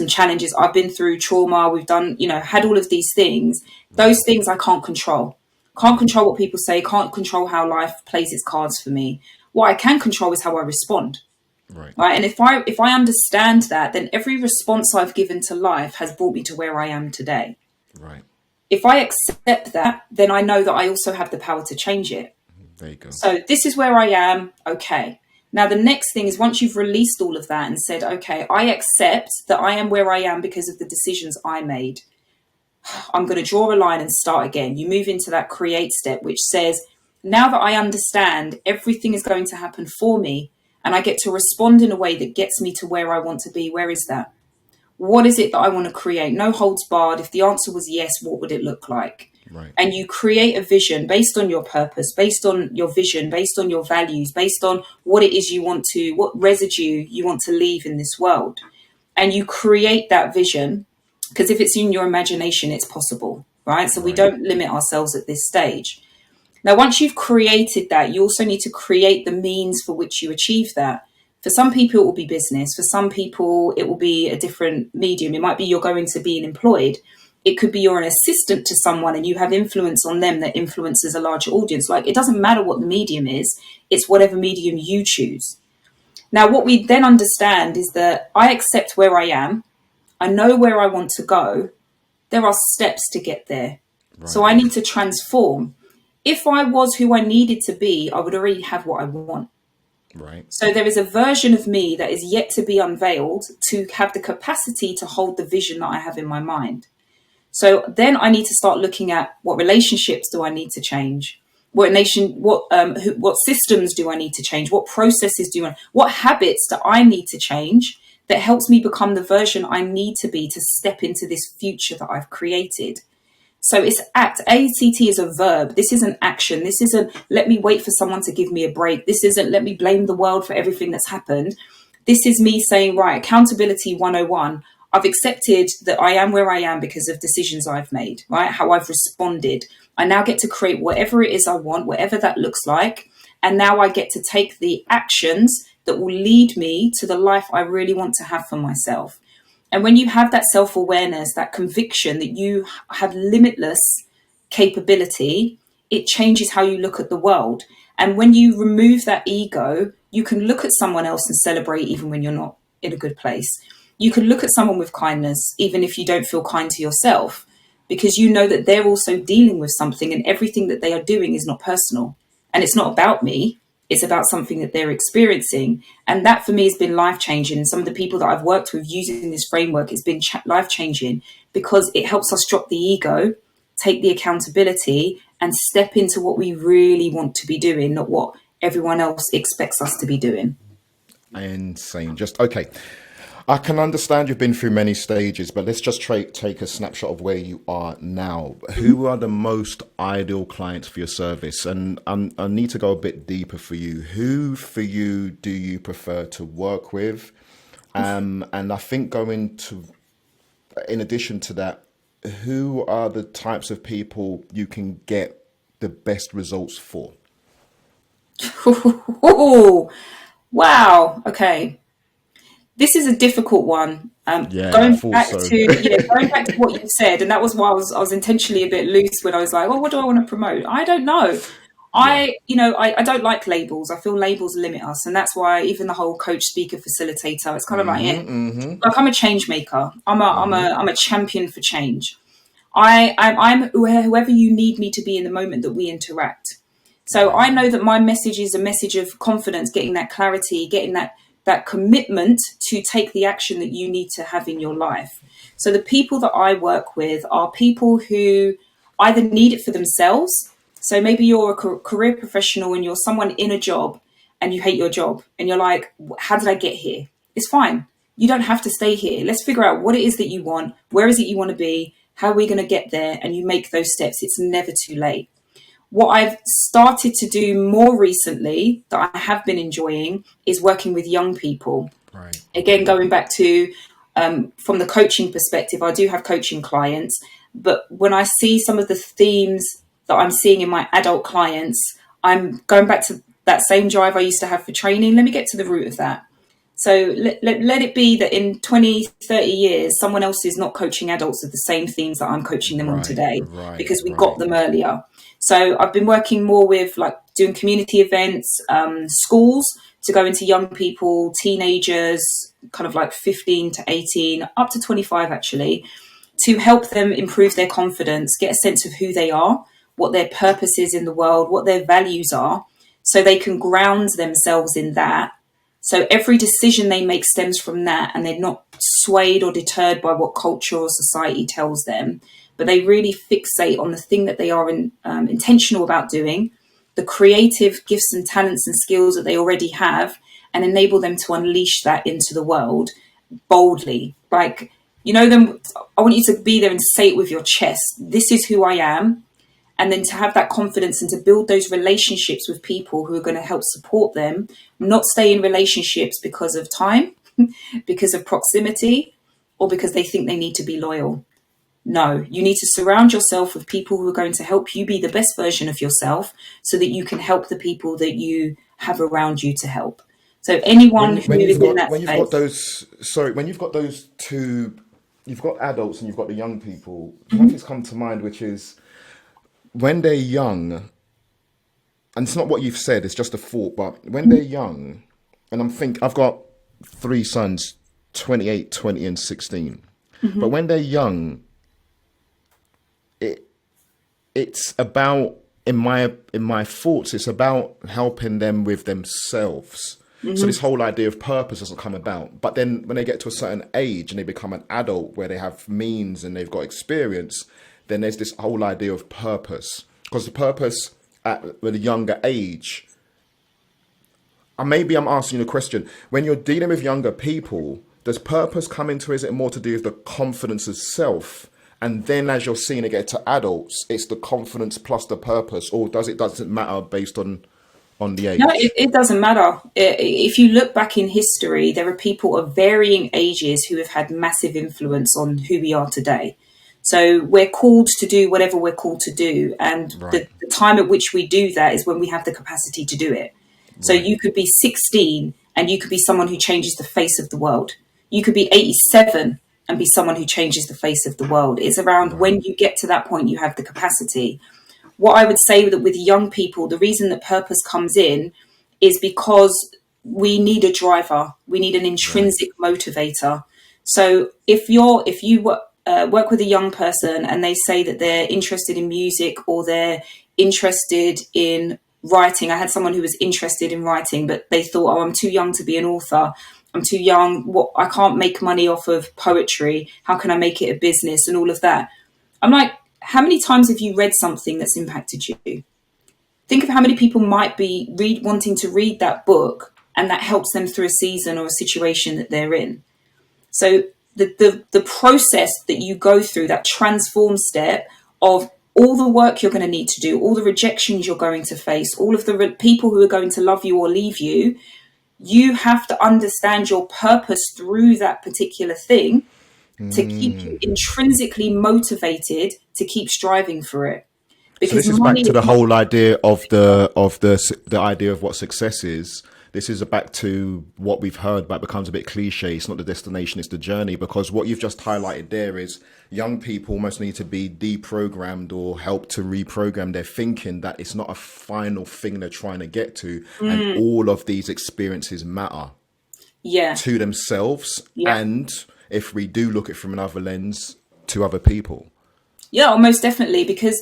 challenges. I've been through trauma, we've done, had all of these things. Those things I can't control. Can't control what people say, can't control how life plays its cards for me. What I can control is how I respond. Right. And if I understand that, then every response I've given to life has brought me to where I am today. Right. If I accept that, then I know that I also have the power to change it. There you go. So this is where I am. Okay. Now, the next thing is once you've released all of that and said, okay, I accept that I am where I am because of the decisions I made. I'm going to draw a line and start again. You move into that create step, which says, now that I understand everything is going to happen for me and I get to respond in a way that gets me to where I want to be, where is that? What is it that I want to create? No holds barred. If the answer was yes, what would it look like? Right. And you create a vision based on your purpose, based on your vision, based on your values, based on what it is what residue you want to leave in this world. And you create that vision because if it's in your imagination, it's possible, right? So we don't limit ourselves at this stage. Now, once you've created that, you also need to create the means for which you achieve that. For some people, it will be business. For some people, it will be a different medium. It might be you're going to be employed. It could be you're an assistant to someone and you have influence on them that influences a larger audience. Like, it doesn't matter what the medium is. It's whatever medium you choose. Now, what we then understand is that I accept where I am. I know where I want to go. There are steps to get there. Right. So I need to transform. If I was who I needed to be, I would already have what I want. Right. So there is a version of me that is yet to be unveiled to have the capacity to hold the vision that I have in my mind. So then I need to start looking at what relationships do I need to change? What systems do I need to change? What processes what habits do I need to change that helps me become the version I need to be to step into this future that I've created? So it's act. ACT is a verb. This isn't action. This isn't let me wait for someone to give me a break. This isn't let me blame the world for everything that's happened. This is me saying, right, accountability 101. I've accepted that I am where I am because of decisions I've made, right? How I've responded. I now get to create whatever it is I want, whatever that looks like. And now I get to take the actions that will lead me to the life I really want to have for myself. And when you have that self-awareness, that conviction that you have limitless capability, it changes how you look at the world. And when you remove that ego, you can look at someone else and celebrate even when you're not in a good place. You can look at someone with kindness, even if you don't feel kind to yourself, because you know that they're also dealing with something and everything that they are doing is not personal. And it's not about me. It's about something that they're experiencing. And that for me has been life-changing. Some of the people that I've worked with using this framework has been life-changing because it helps us drop the ego, take the accountability and step into what we really want to be doing, not what everyone else expects us to be doing. Insane. Okay. I can understand you've been through many stages, but let's just take a snapshot of where you are now. Who are the most ideal clients for your service? And I need to go a bit deeper for you. Who for you do you prefer to work with? And I think in addition to that, who are the types of people you can get the best results for? Wow. Okay. This is a difficult one. Yeah, I Going thought back so. to going back to what you said, and that was why I was intentionally a bit loose when I was like, "Well, what do I want to promote?" I don't know. Yeah. I don't like labels. I feel labels limit us, and that's why even the whole coach, speaker, facilitator, it's kind of like, like I'm a change maker. I'm a champion for change. I'm whoever you need me to be in the moment that we interact. So Right. I know that my message is a message of confidence, getting that clarity, getting that commitment to take the action that you need to have in your life. So the people that I work with are people who either need it for themselves. So maybe you're a career professional and you're someone in a job and you hate your job and you're like, how did I get here? It's fine. You don't have to stay here. Let's figure out what it is that you want. Where is it you want to be? How are we going to get there? And you make those steps. It's never too late. What I've started to do more recently that I have been enjoying is working with young people. Right. Again, going back to from the coaching perspective, I do have coaching clients, but when I see some of the themes that I'm seeing in my adult clients, I'm going back to that same drive I used to have for training. Let me get to the root of that. So let it be that in 20, 30 years, someone else is not coaching adults with the same themes that I'm coaching them on Right. today, Right. because we got Right. them earlier. So I've been working more with like doing community events, schools to go into young people, teenagers, kind of like 15 to 18, up to 25 actually, to help them improve their confidence, get a sense of who they are, what their purpose is in the world, what their values are, so they can ground themselves in that. So every decision they make stems from that, and they're not swayed or deterred by what culture or society tells them, but they really fixate on the thing that they are intentional about doing, the creative gifts and talents and skills that they already have, and enable them to unleash that into the world boldly. Like, them, I want you to be there and say it with your chest. This is who I am. And then to have that confidence and to build those relationships with people who are going to help support them, not stay in relationships because of time, because of proximity, or because they think they need to be loyal. No, you need to surround yourself with people who are going to help you be the best version of yourself so that you can help the people that you have around you to help. So anyone who is in that When you've got space. when you've got those two, you've got adults and you've got the young people. Mhm. Something's come to mind, which is when they're young, and it's not what you've said, it's just a thought, but when they're young, and I've got three sons, 28, 20, and 16. But when they're young, it's about, in my thoughts, it's about helping them with themselves. So this whole idea of purpose doesn't come about. But then when they get to a certain age and they become an adult where they have means and they've got experience, then there's this whole idea of purpose. Because the purpose with a younger age, and maybe I'm asking you the question, when you're dealing with younger people, does purpose come into it? Is it more to do with the confidence of self? And then as you're seeing it get to adults, it's the confidence plus the purpose, or doesn't matter based on the No, age? it doesn't matter. If you look back in history, there are people of varying ages who have had massive influence on who we are today. So we're called to do whatever we're called to do. And Right, the time at which we do that is when we have the capacity to do it. So right, you could be 16 and you could be someone who changes the face of the world. You could be 87 and be someone who changes the face of the world. It's around right, when you get to that point, you have the capacity. What I would say that with young people, the reason that purpose comes in is because we need a driver. We need an right, intrinsic motivator. So if you work with a young person and they say that they're interested in music or they're interested in writing. I had someone who was interested in writing, but they thought, oh, I'm too young to be an author. I'm too young. I can't make money off of poetry. How can I make it a business and all of that? I'm like, how many times have you read something that's impacted you? Think of how many people might be wanting to read that book and that helps them through a season or a situation that they're in. So the process that you go through, that transform step of all the work you're going to need to do, all the rejections you're going to face, all of the people who are going to love you or leave you, you have to understand your purpose through that particular thing to keep you intrinsically motivated to keep striving for it. So Because this is back money to the is not, whole idea of the idea of what success is. This is back to what we've heard, but it becomes a bit cliche. It's not the destination, it's the journey. Because what you've just highlighted there is young people almost need to be deprogrammed or helped to reprogram their thinking that it's not a final thing they're trying to get to. And all of these experiences matter yeah, to themselves. yeah. And if we do look at it from another lens, to other people. Yeah, most definitely. Because,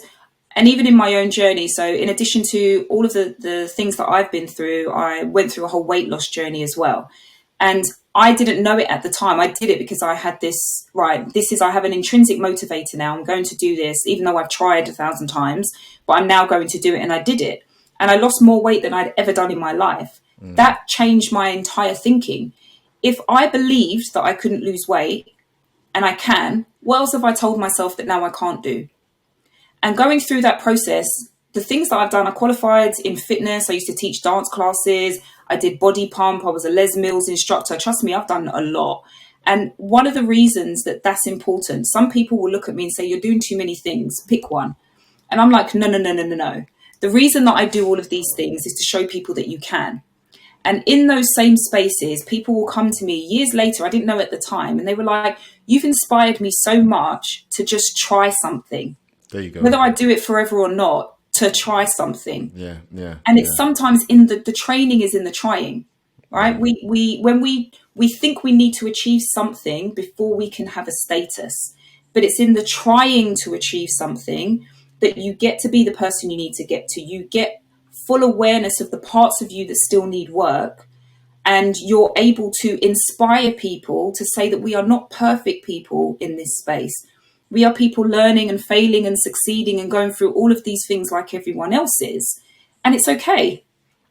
and even in my own journey, so in addition to all of the things that I've been through, I went through a whole weight loss journey as well. And I didn't know it at the time. I did it because I had this, right, I have an intrinsic motivator now. I'm going to do this, even though I've tried 1,000 times, but I'm now going to do it. And I did it. And I lost more weight than I'd ever done in my life. That changed my entire thinking. If I believed that I couldn't lose weight, and I can, what else have I told myself that now I can't do? And going through that process, the things that I've done, I qualified in fitness. I used to teach dance classes. I did body pump. I was a Les Mills instructor. Trust me, I've done a lot. And one of the reasons that that's important, some people will look at me and say, you're doing too many things, pick one. And I'm like, no, no, no, no, no, no. The reason that I do all of these things is to show people that you can. And in those same spaces, people will come to me years later, I didn't know at the time, and they were like, you've inspired me so much to just try something. There you go. Whether I do it forever or not, to try something. Yeah, yeah. And it's sometimes in the training is in the trying, right? When we think we need to achieve something before we can have a status, but it's in the trying to achieve something that you get to be the person you need to get to. You get full awareness of the parts of you that still need work, and you're able to inspire people to say that we are not perfect people in this space. We are people learning and failing and succeeding and going through all of these things like everyone else is, and it's okay,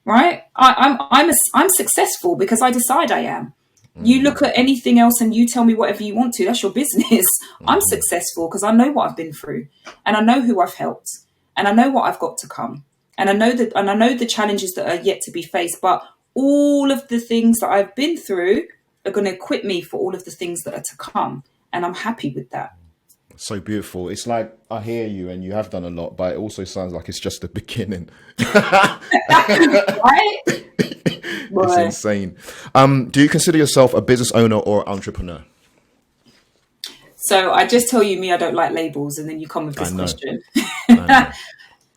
right? I'm successful because I decide I am. You look at anything else and you tell me whatever you want to. That's your business. I'm successful because I know what I've been through, and I know who I've helped, and I know what I've got to come. And I know the challenges that are yet to be faced, but all of the things that I've been through are going to equip me for all of the things that are to come. And I'm happy with that. So beautiful. It's like, I hear you and you have done a lot, but it also sounds like it's just the beginning. Right? It's insane. Do you consider yourself a business owner or entrepreneur? So I just tell you, I don't like labels, and then you come with this question.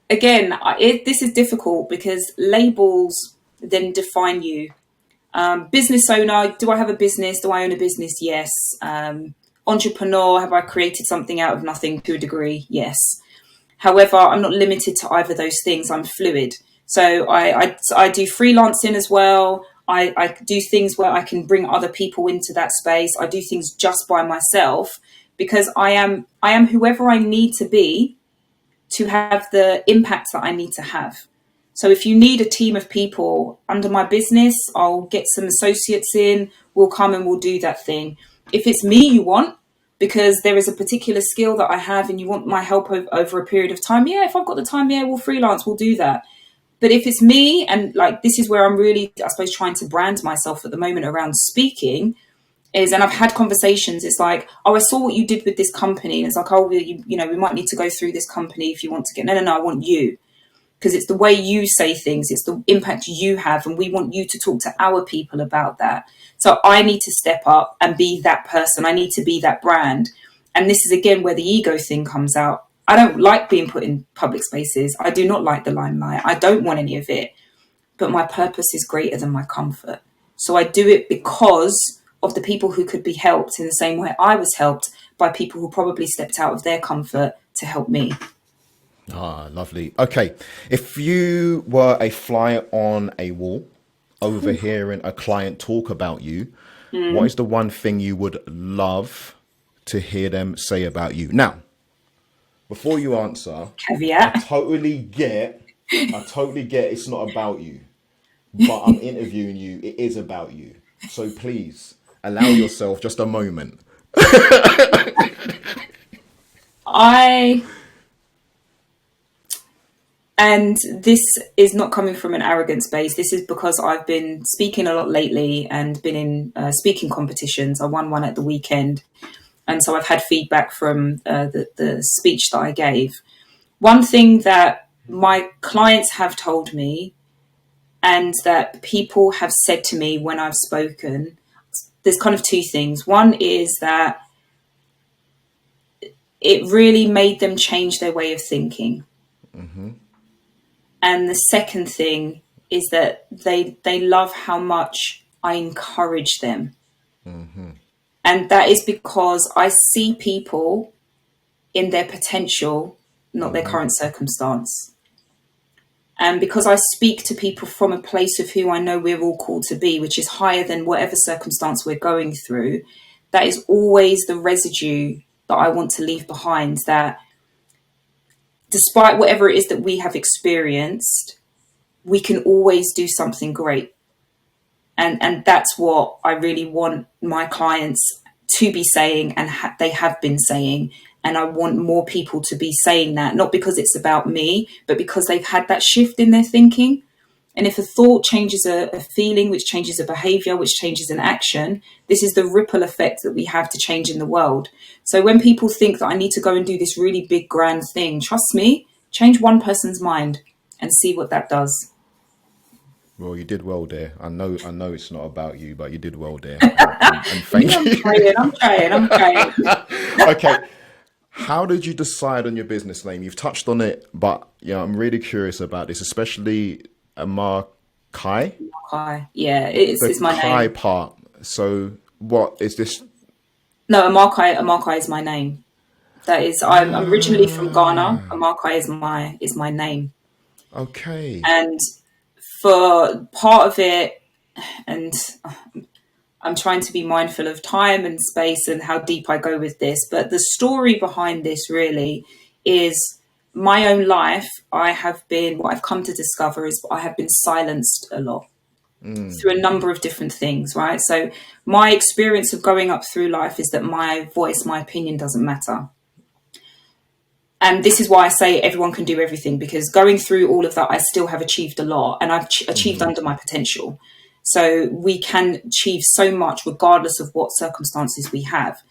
Again, this is difficult because labels then define you. Business owner, do I have a business? Do I own a business? Yes. Entrepreneur, have I created something out of nothing to a degree? Yes. However, I'm not limited to either of those things. I'm fluid. So I do freelancing as well. I do things where I can bring other people into that space. I do things just by myself because I am whoever I need to be to have the impact that I need to have. So if you need a team of people under my business, I'll get some associates in, we'll come and we'll do that thing. If it's me you want, because there is a particular skill that I have and you want my help over a period of time, yeah, if I've got the time, yeah, we'll freelance, we'll do that. But if it's me, and like this is where I'm really, I suppose, trying to brand myself at the moment around speaking, and I've had conversations, it's like, oh, I saw what you did with this company. And it's like, oh, you know, we might need to go through this company if you want to get, no, I want you. Because it's the way you say things, it's the impact you have, and we want you to talk to our people about that. So I need to step up and be that person. I need to be that brand. And this is, again, where the ego thing comes out. I don't like being put in public spaces. I do not like the limelight. I don't want any of it. But my purpose is greater than my comfort. So I do it because of the people who could be helped in the same way I was helped by people who probably stepped out of their comfort to help me. Ah, lovely. Okay. If you were a fly on a wall overhearing a client talk about you, what is the one thing you would love to hear them say about you? Now, before you answer, Caveat. I totally get it's not about you, but I'm interviewing you. It is about you. So please, Allow yourself just a moment. And this is not coming from an arrogant space. This is because I've been speaking a lot lately and been in speaking competitions. I won one at the weekend. And so I've had feedback from the speech that I gave. One thing that my clients have told me and that people have said to me when I've spoken, there's kind of two things. One is that it really made them change their way of thinking. Mm-hmm. And the second thing is that they love how much I encourage them. Mm-hmm. And that is because I see people in their potential, not their current circumstance. And because I speak to people from a place of who I know we're all called to be, which is higher than whatever circumstance we're going through, that is always the residue that I want to leave behind, that despite whatever it is that we have experienced, we can always do something great. And that's what I really want my clients to be saying, and they have been saying. And I want more people to be saying that, not because it's about me, but because they've had that shift in their thinking. And if a thought changes a feeling, which changes a behavior, which changes an action, this is the ripple effect that we have to change in the world. So when people think that I need to go and do this really big, grand thing, trust me, change one person's mind and see what that does. Well, you did well there. I know it's not about you, but you did well there. And thank you. I'm trying. Okay. How did you decide on your business name? You've touched on it, but I'm really curious about this, especially Armar Kai. Kai, yeah, it's my Kai name. part. So, what is this? No, Armar Kai is my name. That is, I'm originally from Ghana. Armar Kai is my name. Okay. And for part of it, and I'm trying to be mindful of time and space and how deep I go with this, but the story behind this really is my own life. What I've come to discover is I have been silenced a lot through a number of different things, right? So my experience of going up through life is that my voice, my opinion doesn't matter. And this is why I say everyone can do everything, because going through all of that, I still have achieved a lot, and I've achieved under my potential. So we can achieve so much regardless of what circumstances we have.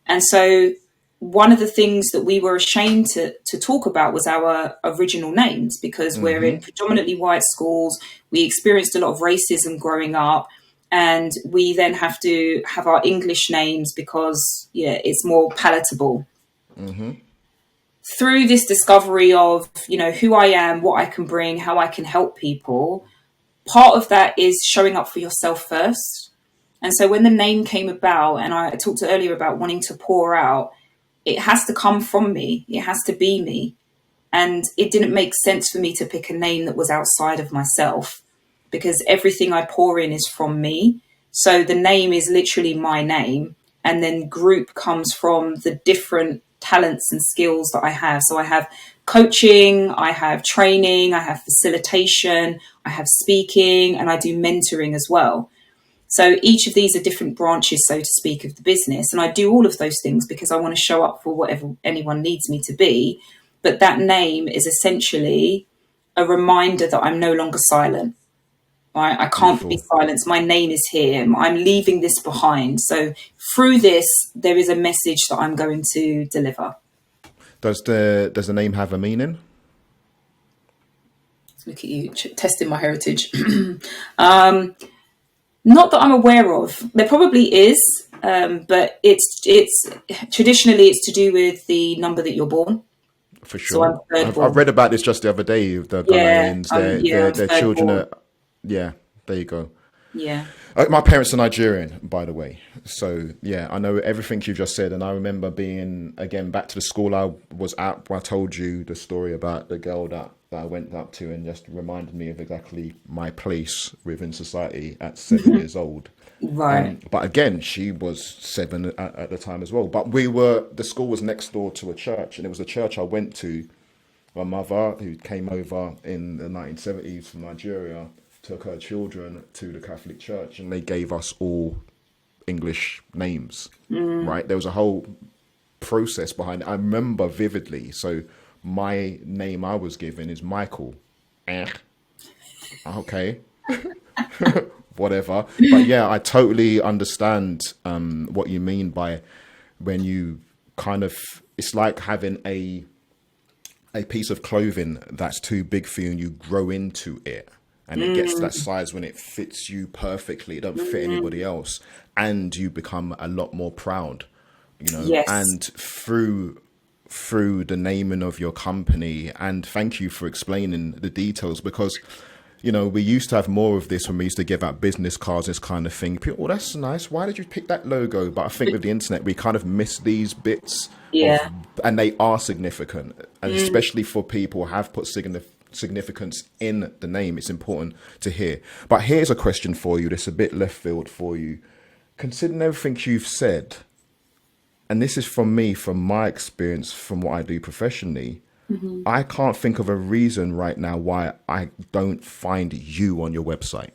And so one of the things that we were ashamed to talk about was our original names, because we're in predominantly white schools. We experienced a lot of racism growing up, and we then have to have our English names because, it's more palatable. Mm-hmm. Through this discovery of, who I am, what I can bring, how I can help people, part of that is showing up for yourself first. And so when the name came about, and I talked earlier about wanting to pour out, it has to come from me. It has to be me. And it didn't make sense for me to pick a name that was outside of myself, because everything I pour in is from me. So the name is literally my name. And then group comes from the different talents and skills that I have. So I have coaching, I have training, I have facilitation, I have speaking, and I do mentoring as well. So each of these are different branches, so to speak, of the business. And I do all of those things because I want to show up for whatever anyone needs me to be. But that name is essentially a reminder that I'm no longer silent. Right? I can't be silenced. My name is here. I'm leaving this behind. So through this, there is a message that I'm going to deliver. Does the name have a meaning? Look at you testing my heritage. Not that I'm aware of. There probably is, but it's traditionally it's to do with the number that you're born. For sure. So I've read about this just the other day. The Ghanaians, their children are. Yeah, there you go. Yeah. My parents are Nigerian, by the way. So, I know everything you just said. And I remember being, again, back to the school I was at, where I told you the story about the girl that I went up to, and just reminded me of exactly my place within society at 7 years old. Right. But again, she was 7 at the time as well. But the school was next door to a church, and it was a church I went to. My mother, who came over in the 1970s from Nigeria, took her children to the Catholic Church, and they gave us all English names, right? There was a whole process behind it. I remember vividly. So my name I was given is Michael. Okay. Whatever. But yeah, I totally understand what you mean by when you kind of, it's like having a piece of clothing that's too big for you and you grow into it. And it gets to that size when it fits you perfectly. It doesn't fit anybody else. And you become a lot more proud, you know, Yes. and through the naming of your company. And thank you for explaining the details, because, you know, we used to have more of this when we used to give out business cards, this kind of thing. People, oh, that's nice. Why did you pick that logo? But I think with the internet, we kind of miss these bits. Yeah. And they are significant. And especially for people who have put significance in the name, it's important to hear. But here's a question for you that's a bit left field for you. Considering everything you've said, and this is from me, from my experience, from what I do professionally, I can't think of a reason right now why I don't find you on your website.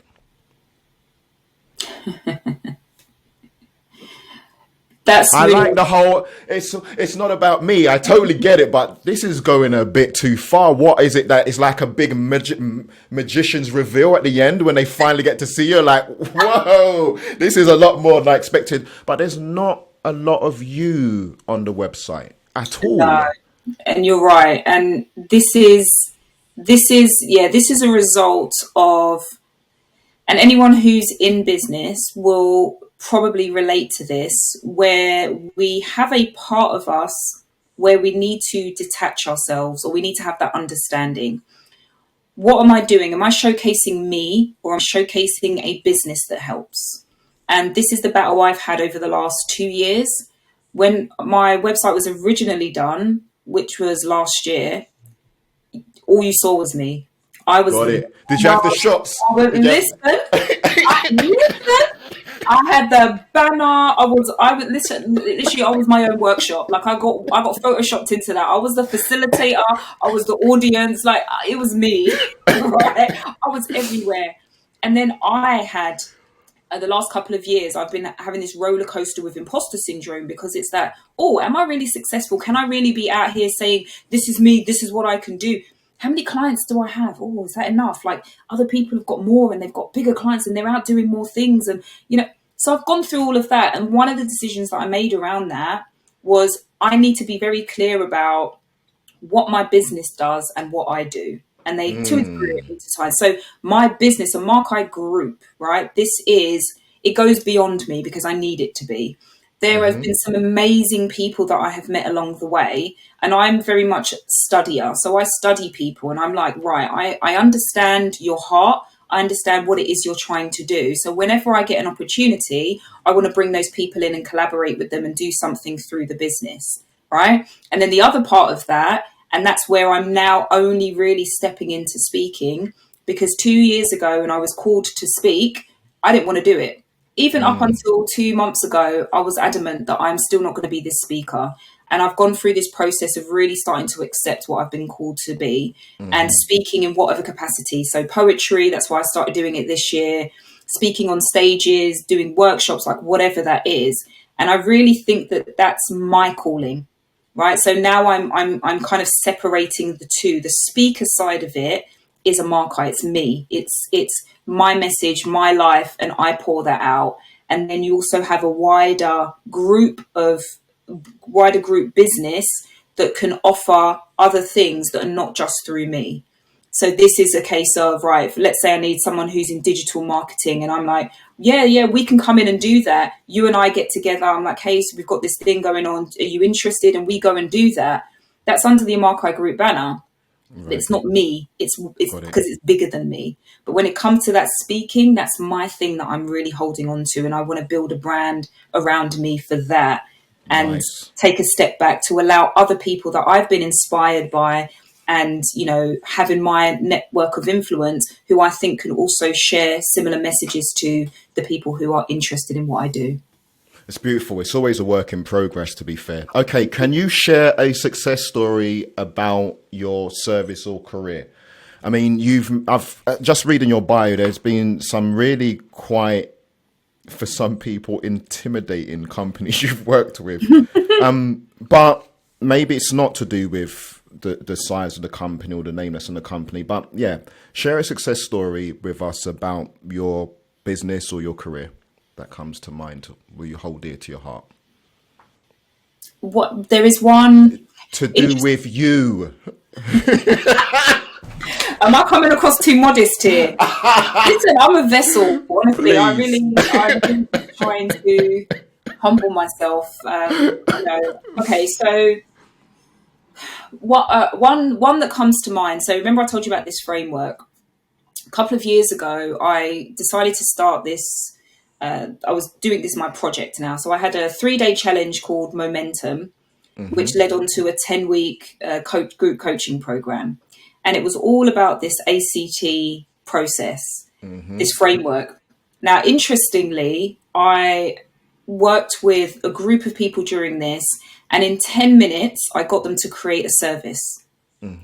That's I really, like the whole, it's not about me. I totally get it, but this is going a bit too far. What is it that is like a big magician's reveal at the end when they finally get to see you? Like, whoa, this is a lot more than I expected. But there's not a lot of you on the website at all. no. And you're right. And this is a result of, and anyone who's in business will probably relate to this, where we have a part of us where we need to detach ourselves, or we need to have that understanding. What am I doing? Am I showcasing me, or am I showcasing a business that helps? And this is the battle I've had over the last 2 years. When my website was originally done, which was last year, all you saw was me. I was. Got it. Did you have the shots? Listen, I had the banner. I was listen. Literally, I was my own workshop. Like I got photoshopped into that. I was the facilitator. I was the audience. Like it was me. Right? I was everywhere. And then I had the last couple of years, I've been having this roller coaster with imposter syndrome, because it's that, oh, am I really successful? Can I really be out here saying, this is me, this is what I can do? How many clients do I have? Oh, is that enough? Like other people have got more and they've got bigger clients and they're out doing more things. And, you know, so I've gone through all of that. And one of the decisions that I made around that was I need to be very clear about what my business does and what I do. And they two and three at time. So my business, a Markeye Group, right? It goes beyond me because I need it to be. There have been some amazing people that I have met along the way, and I'm very much a studier. So I study people, and I'm like, right, I understand your heart. I understand what it is you're trying to do. So whenever I get an opportunity, I want to bring those people in and collaborate with them and do something through the business, right? And then the other part of that, and that's where I'm now only really stepping into speaking, because 2 years ago when I was called to speak, I didn't want to do it. Even up until 2 months ago, I was adamant that I'm still not going to be this speaker. And I've gone through this process of really starting to accept what I've been called to be and speaking in whatever capacity. So poetry, that's why I started doing it this year, speaking on stages, doing workshops, like whatever that is. And I really think that that's my calling. Right. So now I'm kind of separating the two. The speaker side of it is a Markeye. It's me. It's my message, my life, and I pour that out. And then you also have a wider group business that can offer other things that are not just through me. So this is a case of, right, let's say I need someone who's in digital marketing, and I'm like, yeah, we can come in and do that. You and I get together. I'm like, hey, so we've got this thing going on. Are you interested? And we go and do that. That's under the Markeye Group banner. Right. It's not me. It's because it's bigger than me. But when it comes to that speaking, that's my thing that I'm really holding on to. And I want to build a brand around me for that, and take a step back to allow other people that I've been inspired by, and, you know, having my network of influence, who I think can also share similar messages to the people who are interested in what I do. It's beautiful. It's always a work in progress, to be fair. Okay, can you share a success story about your service or career? I mean, I've just reading your bio, there's been some really quite for some people, intimidating companies you've worked with. But maybe it's not to do with the size of the company or the name that's in the company. But yeah, share a success story with us about your business or your career that comes to mind, will you hold dear to your heart? What, there is one to do with you. Am I coming across too modest here? Listen, I'm a vessel. Honestly, I'm really trying to humble myself. Okay, so one that comes to mind. So remember, I told you about this framework. A couple of years ago, I decided to start this. I was doing this my project now. So I had a 3-day challenge called Momentum, which led on to a 10-week group coaching program. And it was all about this ACT process, this framework. Now, interestingly, I worked with a group of people during this, and in 10 minutes, I got them to create a service.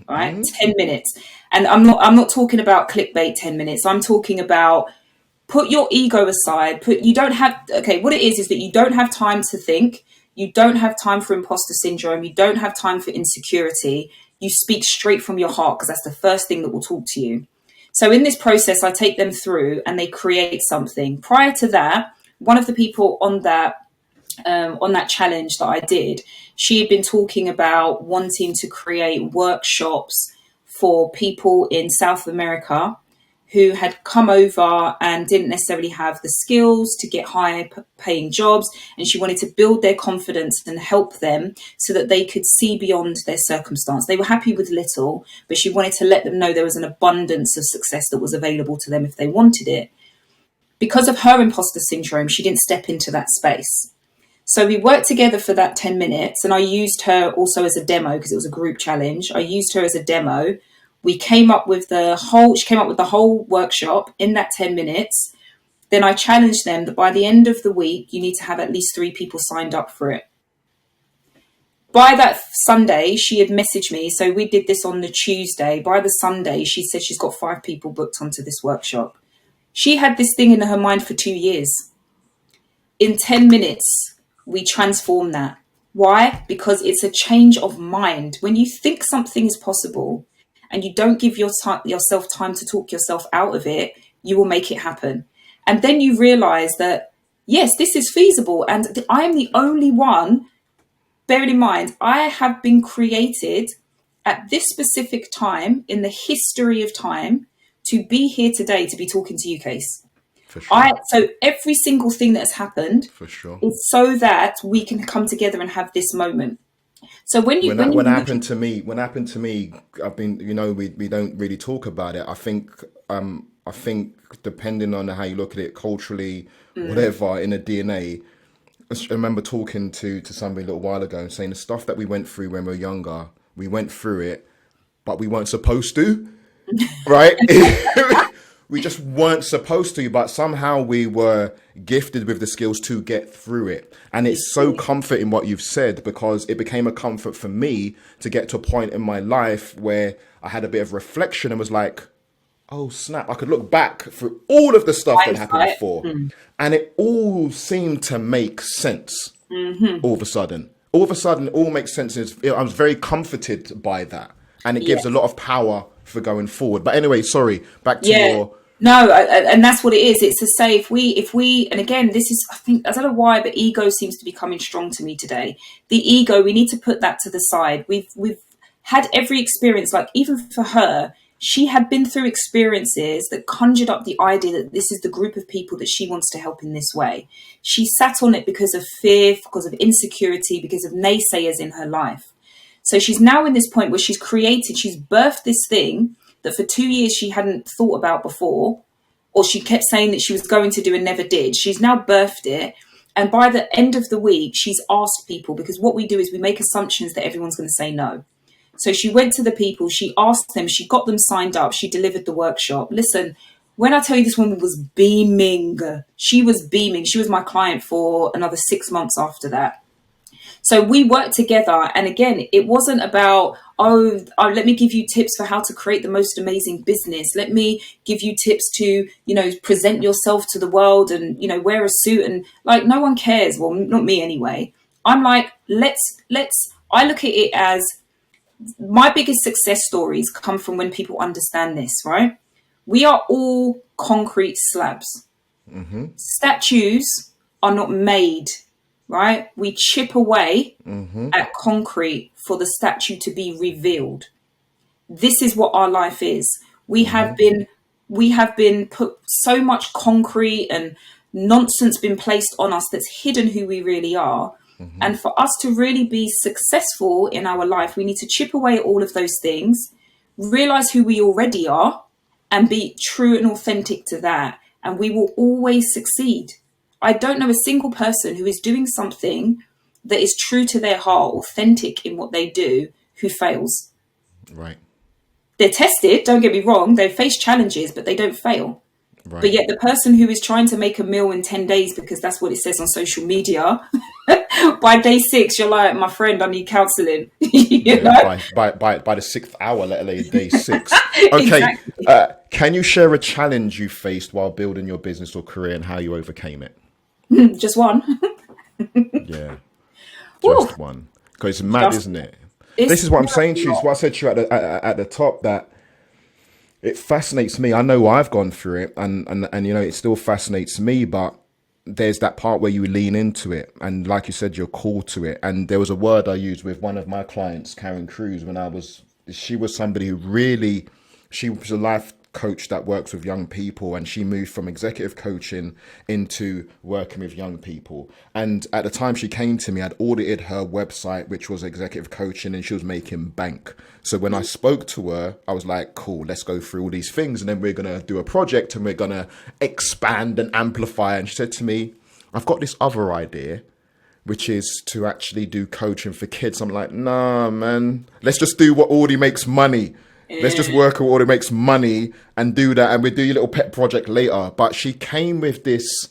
Right? 10 minutes. And I'm not talking about clickbait 10 minutes. I'm talking about put your ego aside. What it is that you don't have time to think. You don't have time for imposter syndrome. You don't have time for insecurity. You speak straight from your heart, because that's the first thing that will talk to you. So in this process, I take them through and they create something. Prior to that, one of the people on that challenge that I did, she had been talking about wanting to create workshops for people in South America who had come over and didn't necessarily have the skills to get high paying jobs. And she wanted to build their confidence and help them so that they could see beyond their circumstance. They were happy with little, but she wanted to let them know there was an abundance of success that was available to them if they wanted it. Because of her imposter syndrome, she didn't step into that space. So we worked together for that 10 minutes, and I used her also as a demo because it was a group challenge. I used her as a demo. She came up with the whole workshop in that 10 minutes. Then I challenged them that by the end of the week, you need to have at least 3 people signed up for it. By that Sunday, she had messaged me. So we did this on the Tuesday. By the Sunday, she said she's got 5 people booked onto this workshop. She had this thing in her mind for 2 years. In 10 minutes, we transform that. Why? Because it's a change of mind. When you think something is possible and you don't give yourself time to talk yourself out of it, you will make it happen. And then you realize that, yes, this is feasible. And I am the only one, bearing in mind, I have been created at this specific time in the history of time to be here today to be talking to you, Case. For sure. So every single thing that has happened for sure is so that we can come together and have this moment. So when happened to me, I've been, we don't really talk about it. I think depending on how you look at it culturally, whatever, in the DNA. I remember talking to somebody a little while ago and saying the stuff that we went through when we were younger, we went through it, but we weren't supposed to, right? We just weren't supposed to, but somehow we were gifted with the skills to get through it. And it's so comforting what you've said, because it became a comfort for me to get to a point in my life where I had a bit of reflection and was like, oh, snap. I could look back through all of the stuff that happened before. And it all seemed to make sense all of a sudden. All of a sudden, it all makes sense. I was very comforted by that. And it gives a lot of power for going forward. But anyway, sorry, back to your... No, and that's what it is. It's to say if we, and again, this is, I don't know why, but ego seems to be coming strong to me today. The ego, we need to put that to the side. We've had every experience, like even for her, she had been through experiences that conjured up the idea that this is the group of people that she wants to help in this way. She sat on it because of fear, because of insecurity, because of naysayers in her life. So she's now in this point where she's birthed this thing that for 2 years she hadn't thought about before, or she kept saying that she was going to do and never did. She's now birthed it. And by the end of the week, she's asked people, because what we do is we make assumptions that everyone's going to say no. So she went to the people, she asked them, she got them signed up, she delivered the workshop. Listen, when I tell you this woman was beaming, she was beaming. She was my client for another 6 months after that. So we worked together. And again, it wasn't about, let me give you tips for how to create the most amazing business. Let me give you tips to, present yourself to the world and, wear a suit. And like, no one cares. Well, not me anyway. I'm like, I look at it as my biggest success stories come from when people understand this, right? We are all concrete slabs. Mm-hmm. Statues are not made, right? We chip away at concrete for the statue to be revealed. This is what our life is. We have been put so much concrete and nonsense been placed on us that's hidden who we really are. And for us to really be successful in our life, we need to chip away at all of those things, realize who we already are, and be true and authentic to that. And we will always succeed. I don't know a single person who is doing something that is true to their heart, authentic in what they do, who fails. Right. They're tested, don't get me wrong. They face challenges, but they don't fail. Right. But yet the person who is trying to make a meal in 10 days, because that's what it says on social media, by day 6, you're like, my friend, I need counselling. By the 6th hour, let alone day 6. Okay. Exactly. Can you share a challenge you faced while building your business or career and how you overcame it? Just one. Yeah. Just one. Because it's mad, isn't it? This is what I'm saying to you. It's what I said to you at the top, that it fascinates me. I know I've gone through it and it still fascinates me, but there's that part where you lean into it. And like you said, you're called to it. And there was a word I used with one of my clients, Karen Cruz, she was somebody who she was a life coach that works with young people, and she moved from executive coaching into working with young people. And at the time she came to me, I'd audited her website, which was executive coaching, and she was making bank. So when I spoke to her, I was like, cool, let's go through all these things, and then we're going to do a project and we're going to expand and amplify. And she said to me, I've got this other idea, which is to actually do coaching for kids. I'm like, nah, man, let's just do what already makes money. Let's just work on what makes money and do that. And we'll do your little pet project later. But she came with this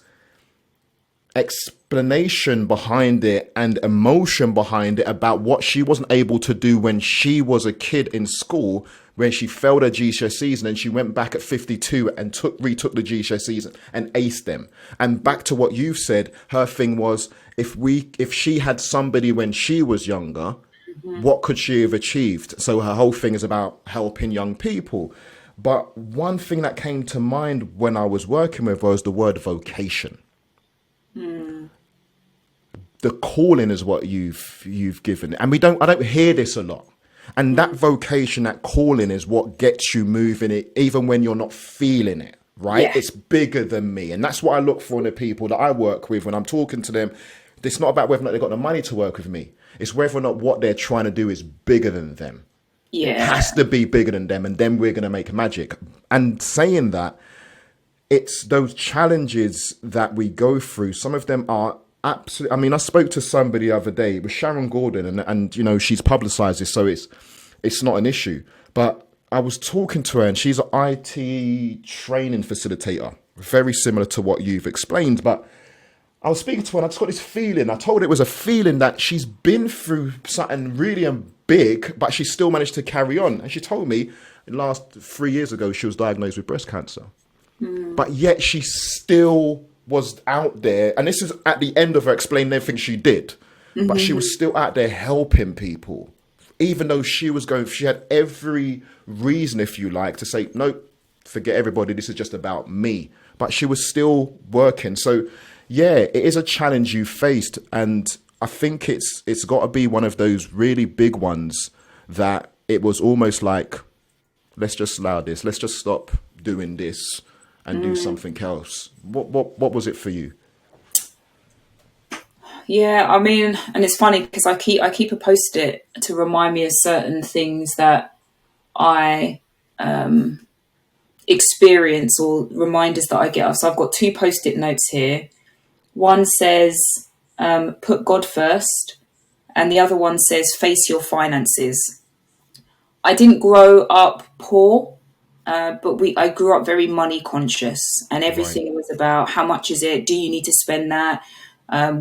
explanation behind it and emotion behind it about what she wasn't able to do when she was a kid in school, when she failed her GCSEs, and then she went back at 52 and retook the GCSEs and aced them. And back to what you've said, her thing was, if she had somebody when she was younger, what could she have achieved? So her whole thing is about helping young people. But one thing that came to mind when I was working with her was the word vocation. The calling is what you've given. And I don't hear this a lot. And that vocation, that calling is what gets you moving it, even when you're not feeling it, right? Yeah. It's bigger than me. And that's what I look for in the people that I work with when I'm talking to them. It's not about whether or not they've got the money to work with me. It's whether or not what they're trying to do is bigger than them. Yeah. It has to be bigger than them, and then we're going to make magic. And saying that, it's those challenges that we go through. Some of them are absolutely... I mean, I spoke to somebody the other day. It was Sharon Gordon, and she's publicized this, so it's not an issue. But I was talking to her, and she's an IT training facilitator, very similar to what you've explained, but I was speaking to her and I just got this feeling. I told her it was a feeling that she's been through something really big, but she still managed to carry on. And she told me last 3 years ago, she was diagnosed with breast cancer. But yet she still was out there. And this is at the end of her explaining everything she did. But she was still out there helping people. Even though she had every reason, if you like, to say, no, forget everybody. This is just about me. But she was still working. So yeah, it is a challenge you faced, and I think it's got to be one of those really big ones that it was almost like, let's just allow this, let's just stop doing this and do something else. What was it for you? Yeah, I mean, and it's funny because I keep a post-it to remind me of certain things that I experience or reminders that I get. So I've got 2 post-it notes here. One says, put God first, and the other one says, face your finances. I didn't grow up poor, but I grew up very money conscious, and everything was about how much is it? Do you need to spend that?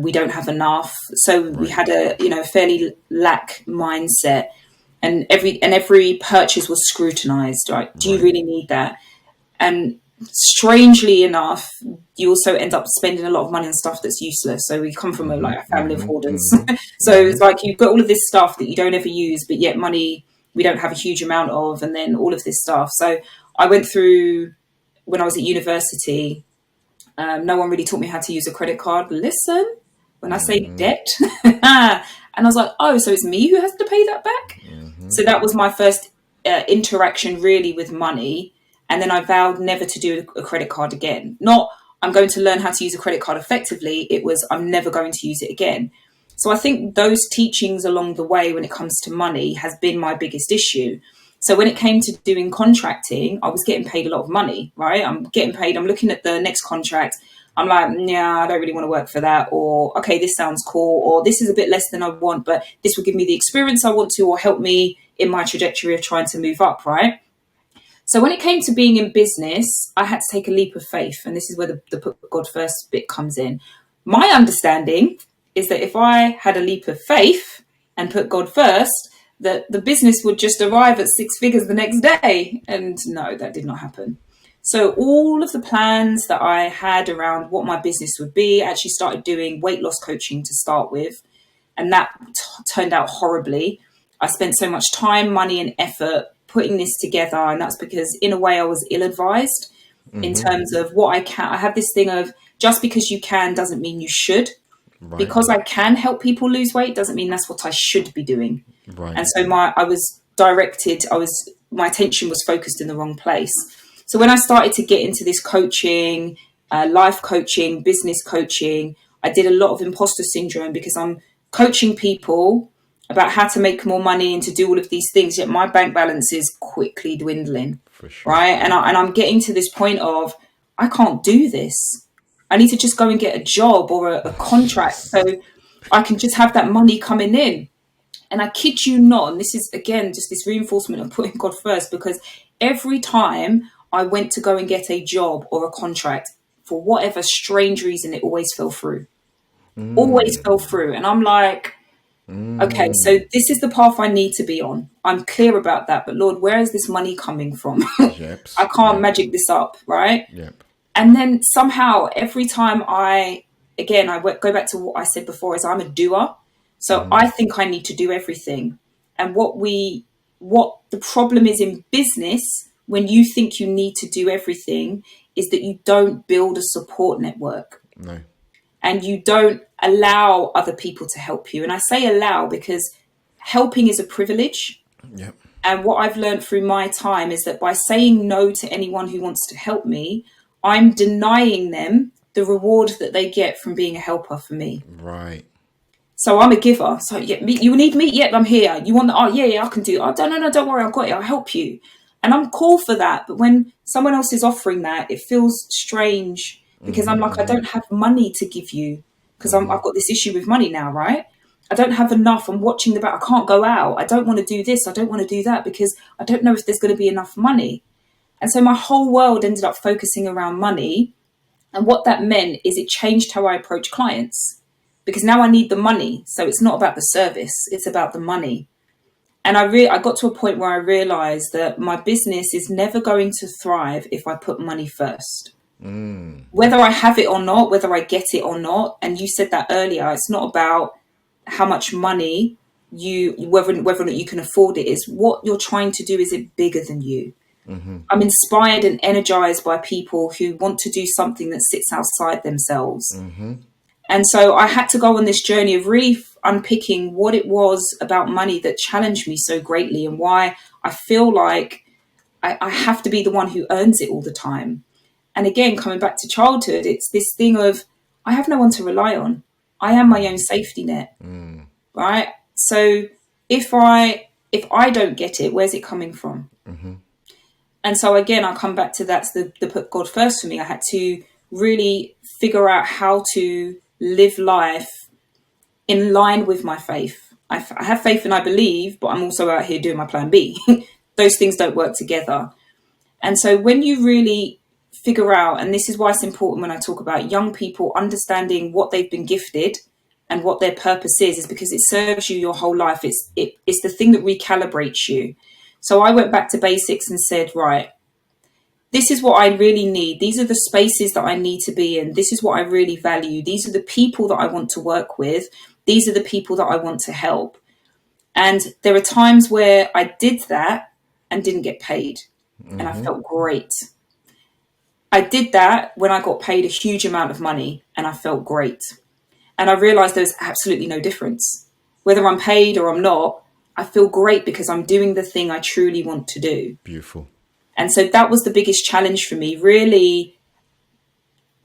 We don't have enough. So we had a, fairly lack mindset, and every purchase was scrutinized, right? Do you really need that? And strangely enough, you also end up spending a lot of money on stuff that's useless. So we come from a family of hoarders. So it's like you've got all of this stuff that you don't ever use, but yet money we don't have a huge amount of, and then all of this stuff. So I went through, when I was at university, no one really taught me how to use a credit card. Listen, when I say debt, and I was like, oh, so it's me who has to pay that back? So that was my first interaction really with money. And then I vowed never to do a credit card again. Not I'm going to learn how to use a credit card effectively. It was I'm never going to use it again. So I think those teachings along the way when it comes to money has been my biggest issue. So when it came to doing contracting, I was getting paid a lot of money, right? I'm getting paid. I'm looking at the next contract. I'm like, yeah, I don't really want to work for that. Or, okay, this sounds cool. Or this is a bit less than I want, but this will give me the experience I want to, or help me in my trajectory of trying to move up, right? So when it came to being in business, I had to take a leap of faith. And this is where the put God first bit comes in. My understanding is that if I had a leap of faith and put God first, that the business would just arrive at 6 figures the next day. And no, that did not happen. So all of the plans that I had around what my business would be, I actually started doing weight loss coaching to start with. And that turned out horribly. I spent so much time, money and effort putting this together. And that's because in a way I was ill-advised in terms of what I can. I have this thing of just because you can doesn't mean you should. Right. Because I can help people lose weight doesn't mean that's what I should be doing. Right. And so my attention was focused in the wrong place. So when I started to get into this coaching, life coaching, business coaching, I did a lot of imposter syndrome because I'm coaching people about how to make more money and to do all of these things, yet my bank balance is quickly dwindling. For sure. Right. And I'm getting to this point of, I can't do this. I need to just go and get a job or a contract so I can just have that money coming in. And I kid you not, and this is, again, just this reinforcement of putting God first, because every time I went to go and get a job or a contract, for whatever strange reason, it always fell through. Always fell through. And I'm like, okay, so this is the path I need to be on. I'm clear about that. But Lord, where is this money coming from? I can't magic this up, right? Yep. And then somehow every time I go back to what I said before, is I'm a doer. So I think I need to do everything. And what the problem is in business, when you think you need to do everything, is that you don't build a support network. No. And you don't allow other people to help you. And I say allow because helping is a privilege. Yep. And what I've learned through my time is that by saying no to anyone who wants to help me, I'm denying them the reward that they get from being a helper for me. Right. So I'm a giver. So yeah, you need me? Yep, I'm here. You want that? Oh, yeah, I can do it. Oh, no, don't worry. I've got it. I'll help you. And I'm cool for that. But when someone else is offering that, it feels strange because I'm like, I don't have money to give you because I've got this issue with money now, right? I don't have enough. I'm watching the back. I can't go out. I don't want to do this. I don't want to do that because I don't know if there's going to be enough money. And so my whole world ended up focusing around money. And what that meant is it changed how I approach clients because now I need the money. So it's not about the service. It's about the money. And I got to a point where I realized that my business is never going to thrive if I put money first. Whether I have it or not, whether I get it or not. And you said that earlier, it's not about how much money whether or not you can afford it. Is what you're trying to do. Is it bigger than you? I'm inspired and energized by people who want to do something that sits outside themselves. And so I had to go on this journey of really unpicking what it was about money that challenged me so greatly and why I feel like I have to be the one who earns it all the time. And again, coming back to childhood, it's this thing of I have no one to rely on. I am my own safety net, right? So if I don't get it, where's it coming from? And so again, I come back to that's the put God first for me. I had to really figure out how to live life in line with my faith. I have faith and I believe, but I'm also out here doing my plan B. Those things don't work together. And so when you really figure out, and this is why it's important when I talk about young people understanding what they've been gifted and what their purpose is because it serves you your whole life. It's the thing that recalibrates you. So I went back to basics and said, right, this is what I really need. These are the spaces that I need to be in. This is what I really value. These are the people that I want to work with. These are the people that I want to help. And there are times where I did that and didn't get paid. And I felt great. I did that when I got paid a huge amount of money and I felt great. And I realized there's absolutely no difference. Whether I'm paid or I'm not, I feel great because I'm doing the thing I truly want to do. Beautiful. And so that was the biggest challenge for me, really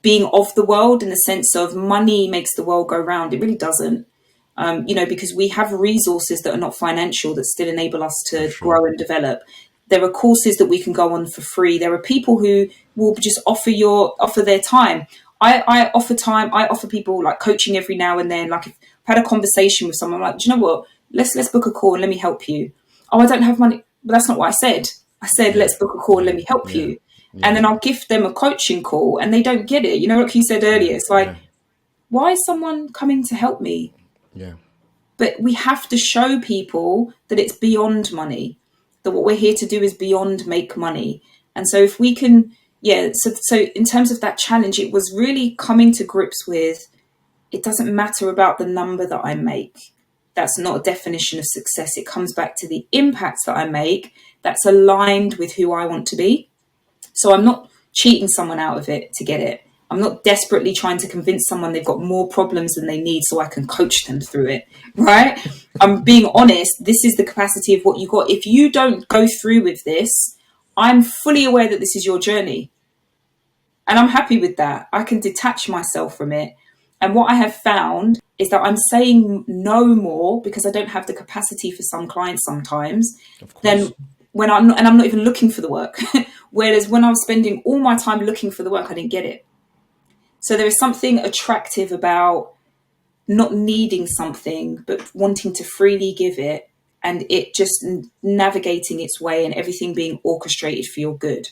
being of the world in the sense of money makes the world go round. It really doesn't, because we have resources that are not financial that still enable us to grow and develop. There are courses that we can go on for free. There are people who will just offer their time. I offer time. I offer people like coaching every now and then. Like if I've had a conversation with someone, I'm like, do you know what? Let's book a call and let me help you. Oh, I don't have money. But that's not what I said. I said, let's book a call and let me help you. Yeah. And then I'll gift them a coaching call and they don't get it. You know, like you said earlier, it's like, why is someone coming to help me? Yeah. But we have to show people that it's beyond money, that what we're here to do is beyond make money. And so if we can, so in terms of that challenge, it was really coming to grips with, it doesn't matter about the number that I make. That's not a definition of success. It comes back to the impact that I make that's aligned with who I want to be. So I'm not cheating someone out of it to get it. I'm not desperately trying to convince someone they've got more problems than they need so I can coach them through it, right? I'm being honest. This is the capacity of what you got. If you don't go through with this, I'm fully aware that this is your journey. And I'm happy with that. I can detach myself from it. And what I have found is that I'm saying no more because I don't have the capacity for some clients sometimes than when I'm not even looking for the work. Whereas when I was spending all my time looking for the work, I didn't get it. So there is something attractive about not needing something, but wanting to freely give it and it just navigating its way and everything being orchestrated for your good.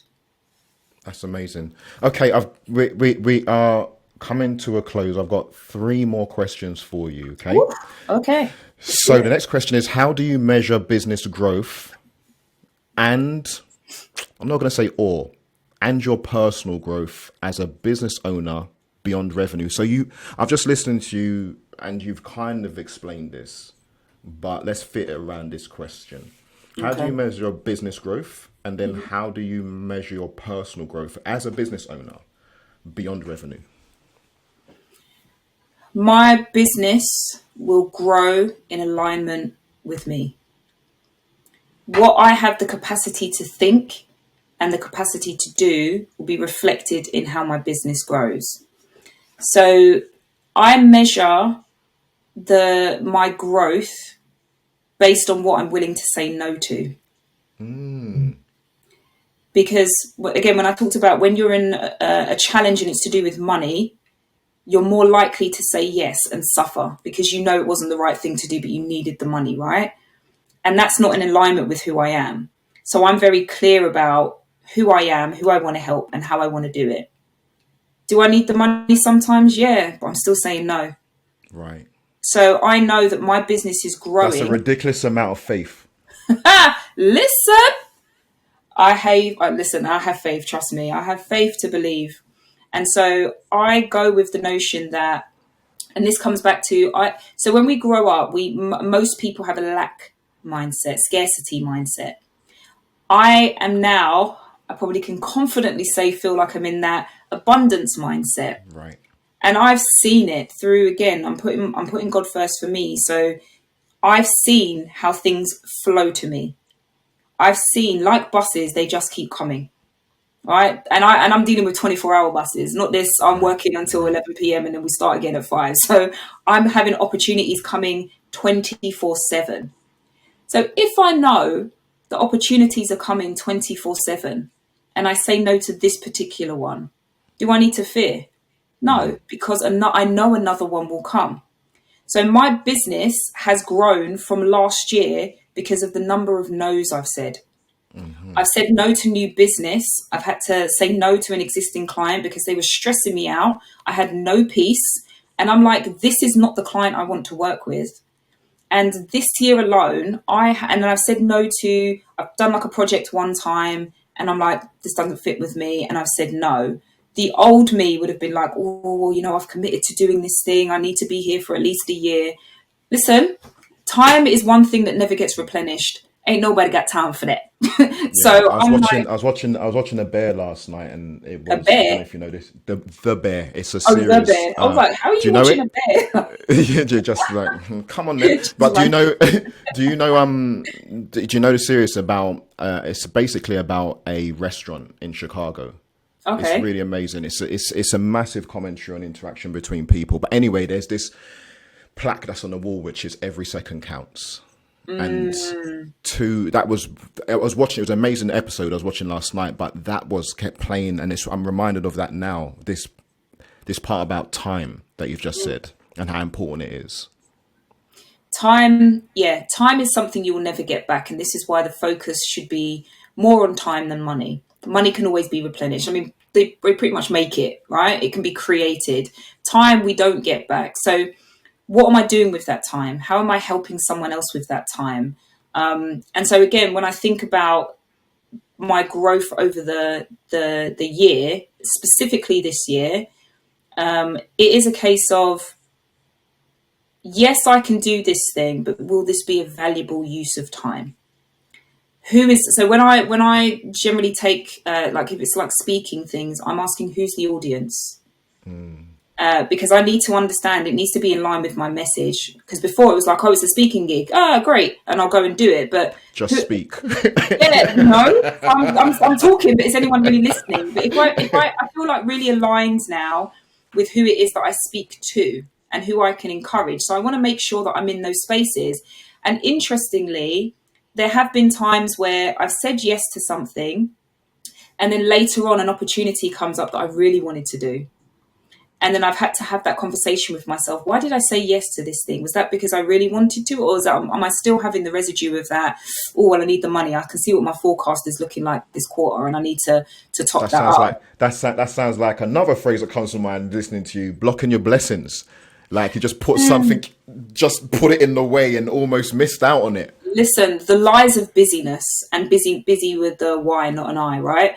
That's amazing. Okay, we are coming to a close. I've got 3 more questions for you. Okay. Ooh, okay. So the next question is, how do you measure business growth and I'm not going to say and your personal growth as a business owner beyond revenue? So I've just listened to you and you've kind of explained this, but let's fit it around this question. How do you measure your business growth? And then how do you measure your personal growth as a business owner beyond revenue? My business will grow in alignment with me. What I have the capacity to think and the capacity to do will be reflected in how my business grows. So I measure my growth based on what I'm willing to say no to. Because again, when I talked about when you're in a challenge and it's to do with money, you're more likely to say yes and suffer because you know it wasn't the right thing to do, but you needed the money, right? And that's not in alignment with who I am. So I'm very clear about who I am, who I want to help, and how I want to do it. Do I need the money sometimes? Yeah, but I'm still saying no. Right. So I know that my business is growing. That's a ridiculous amount of faith. Listen, I have faith. Trust me. I have faith to believe. And so I go with the notion that, and this comes back to, so when we grow up, most people have a lack mindset, scarcity mindset. I probably can confidently feel like I'm in that abundance mindset. Right. And I've seen it through, again, I'm putting God first for me. So I've seen how things flow to me. I've seen, like buses, they just keep coming. Right. And I'm dealing with 24-hour buses, not this. I'm working until 11 p.m. and then we start again at 5. So I'm having opportunities coming 24/7. So if I know the opportunities are coming 24/7 and I say no to this particular one, do I need to fear? No, because I know another one will come. So my business has grown from last year because of the number of no's I've said. I've said no to new business. I've had to say no to an existing client because they were stressing me out. I had no peace. And I'm like, this is not the client I want to work with. And this year alone, and then I've said no to, I've done like a project one time and I'm like, this doesn't fit with me. And I've said no. The old me would have been like, oh, you know, I've committed to doing this thing. I need to be here for at least a year. Listen, time is one thing that never gets replenished. Ain't nobody got time for that. So I was watching a bear last night, and it was, a bear. I don't know if you know this, the bear. It's a series. The bear. I was like, how are you watching a bear? Yeah, just like, come on, then. But do you know? Do you know the series about? It's basically about a restaurant in Chicago. Okay. It's really amazing. It's a massive commentary on interaction between people. But anyway, there's this plaque that's on the wall, which is every second counts. And I was watching, it was an amazing episode I was watching last night, but that was kept playing, and I'm reminded of that now, this part about time that you've just said and how important it is. Time is something you will never get back, and this is why the focus should be more on time than money. Money can always be replenished. I mean, they pretty much make it, right? It can be created. Time we don't get back. So what am I doing with that time? How am I helping someone else with that time? And so again, when I think about my growth over the year, specifically this year, it is a case of, yes, I can do this thing, but will this be a valuable use of time? So when I generally take, like if it's like speaking things, I'm asking who's the audience? Because I need to understand, it needs to be in line with my message. Because before it was like, oh, it's a speaking gig. Great. And I'll go and do it. But speak. Yeah, no, I'm talking, but is anyone really listening? But if I feel like really aligned now with who it is that I speak to and who I can encourage. So I want to make sure that I'm in those spaces. And interestingly, there have been times where I've said yes to something, and then later on an opportunity comes up that I really wanted to do. And then I've had to have that conversation with myself. Why did I say yes to this thing? Was that because I really wanted to? Or am I still having the residue of that? Oh, well, I need the money. I can see what my forecast is looking like this quarter, and I need to top that up. That sounds like another phrase that comes to mind listening to you, blocking your blessings. Like you just put something, just put it in the way and almost missed out on it. Listen, the lies of busyness, and busy with the Y, not an I, right?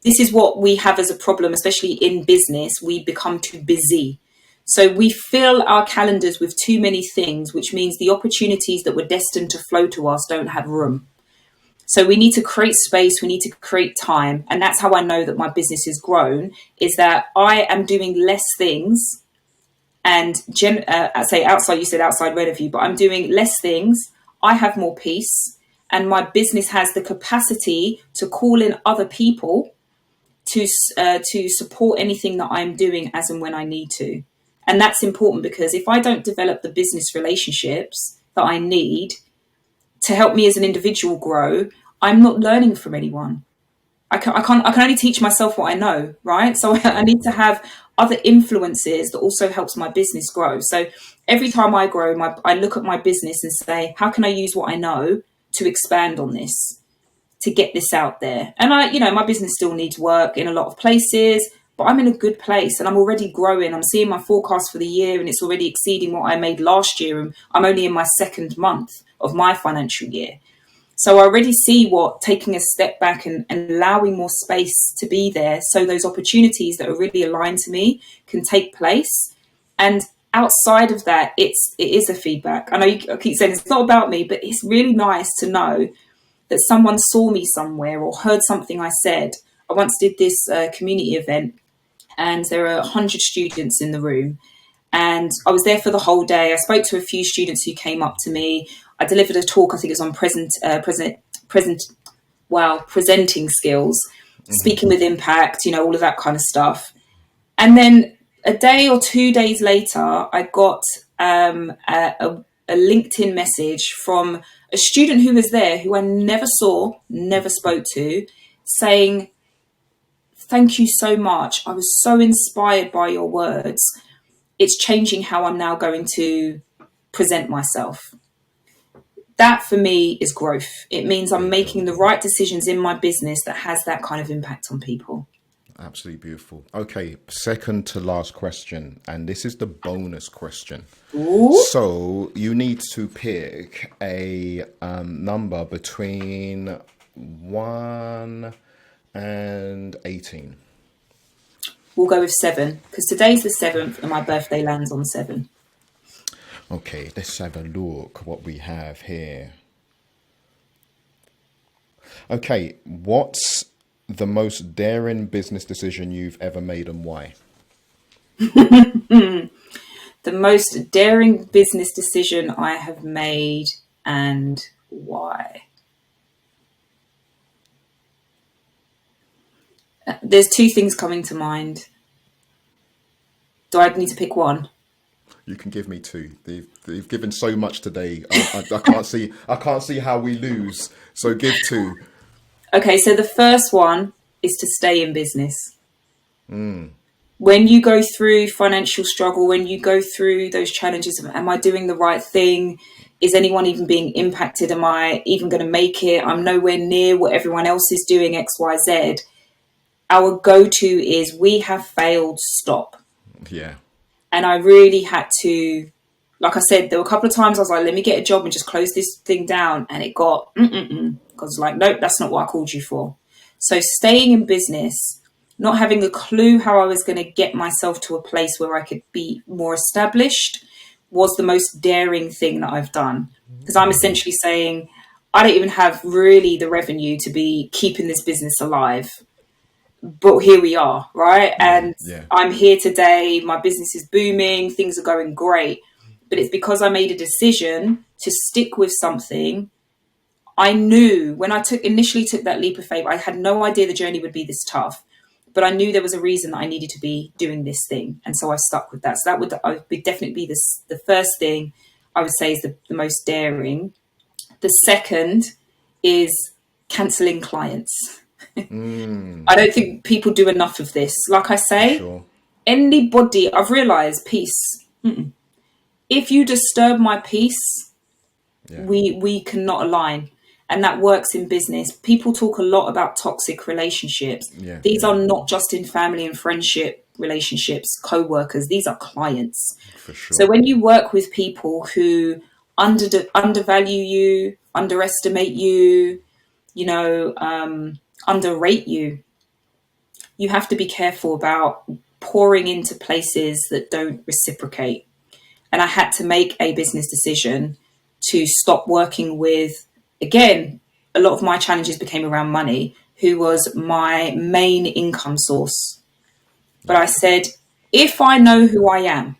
This is what we have as a problem, especially in business. We become too busy. So we fill our calendars with too many things, which means the opportunities that were destined to flow to us don't have room. So we need to create space. We need to create time. And that's how I know that my business has grown, is that I am doing less things. And I say outside, you said outside red of you, but I'm doing less things. I have more peace, and my business has the capacity to call in other people to support anything that I'm doing as and when I need to. And that's important, because if I don't develop the business relationships that I need to help me as an individual grow, I'm not learning from anyone. I can only teach myself what I know, right? So I need to have other influences that also helps my business grow. So every time I grow, I look at my business and say, how can I use what I know to expand on this, to get this out there? And my business still needs work in a lot of places, but I'm in a good place and I'm already growing. I'm seeing my forecast for the year and it's already exceeding what I made last year. And I'm only in my second month of my financial year. So I already see what taking a step back and allowing more space to be there, so those opportunities that are really aligned to me can take place. And outside of that, it is a feedback. I know I keep saying it's not about me, but it's really nice to know that someone saw me somewhere or heard something I said. I once did this community event, and there are 100 students in the room. And I was there for the whole day. I spoke to a few students who came up to me. I delivered a talk, I think it was on presenting skills, speaking with impact, all of that kind of stuff. And then a day or 2 days later, I got a LinkedIn message from a student who was there, who I never saw, never spoke to, saying, "Thank you so much. I was so inspired by your words. It's changing how I'm now going to present myself." that for me is growth. It means I'm There you go. making the right decisions in my business that has that kind of impact on people. Absolutely beautiful. Okay, second to last question, and this is the bonus question. Ooh. So you need to pick a number between 1 and 18. We'll go with 7 because today's the 7th and my birthday lands on 7. Okay, let's have a look what we have here. Okay, what's the most daring business decision you've ever made and why? The most daring business decision I have made and why? There's 2 things coming to mind. Do I need to pick one? You can give me 2. They've given so much today. I can't see how we lose. So give 2. Okay, so the first one is to stay in business. When you go through financial struggle, when you go through those challenges of, am I doing the right thing? Is anyone even being impacted? Am I even going to make it? I'm nowhere near what everyone else is doing, X, Y, Z. Our go-to is we have failed, stop. Yeah. And I really had to, like I said, there were a couple of times I was like, let me get a job and just close this thing down. And it got, because I was like, nope, that's not what I called you for. So staying in business, not having a clue how I was going to get myself to a place where I could be more established was the most daring thing that I've done. Because I'm essentially saying, I don't even have really the revenue to be keeping this business alive. But here we are, right? And I'm here today. My business is booming. Things are going great. But it's because I made a decision to stick with something. I knew when I initially took that leap of faith, I had no idea the journey would be this tough. But I knew there was a reason that I needed to be doing this thing. And so I stuck with that. So that would definitely be the first thing I would say is the most daring. The second is cancelling clients. I don't think people do enough of this. Like I say, anybody, I've realised peace. If you disturb my peace, we cannot align. And that works in business. People talk a lot about toxic relationships. These are not just in family and friendship relationships, co-workers. These are clients. For sure. So when you work with people who undervalue you, underestimate you, underrate you, you have to be careful about pouring into places that don't reciprocate. And I had to make a business decision to stop working with, again, a lot of my challenges became around money, who was my main income source. But I said, if I know who I am,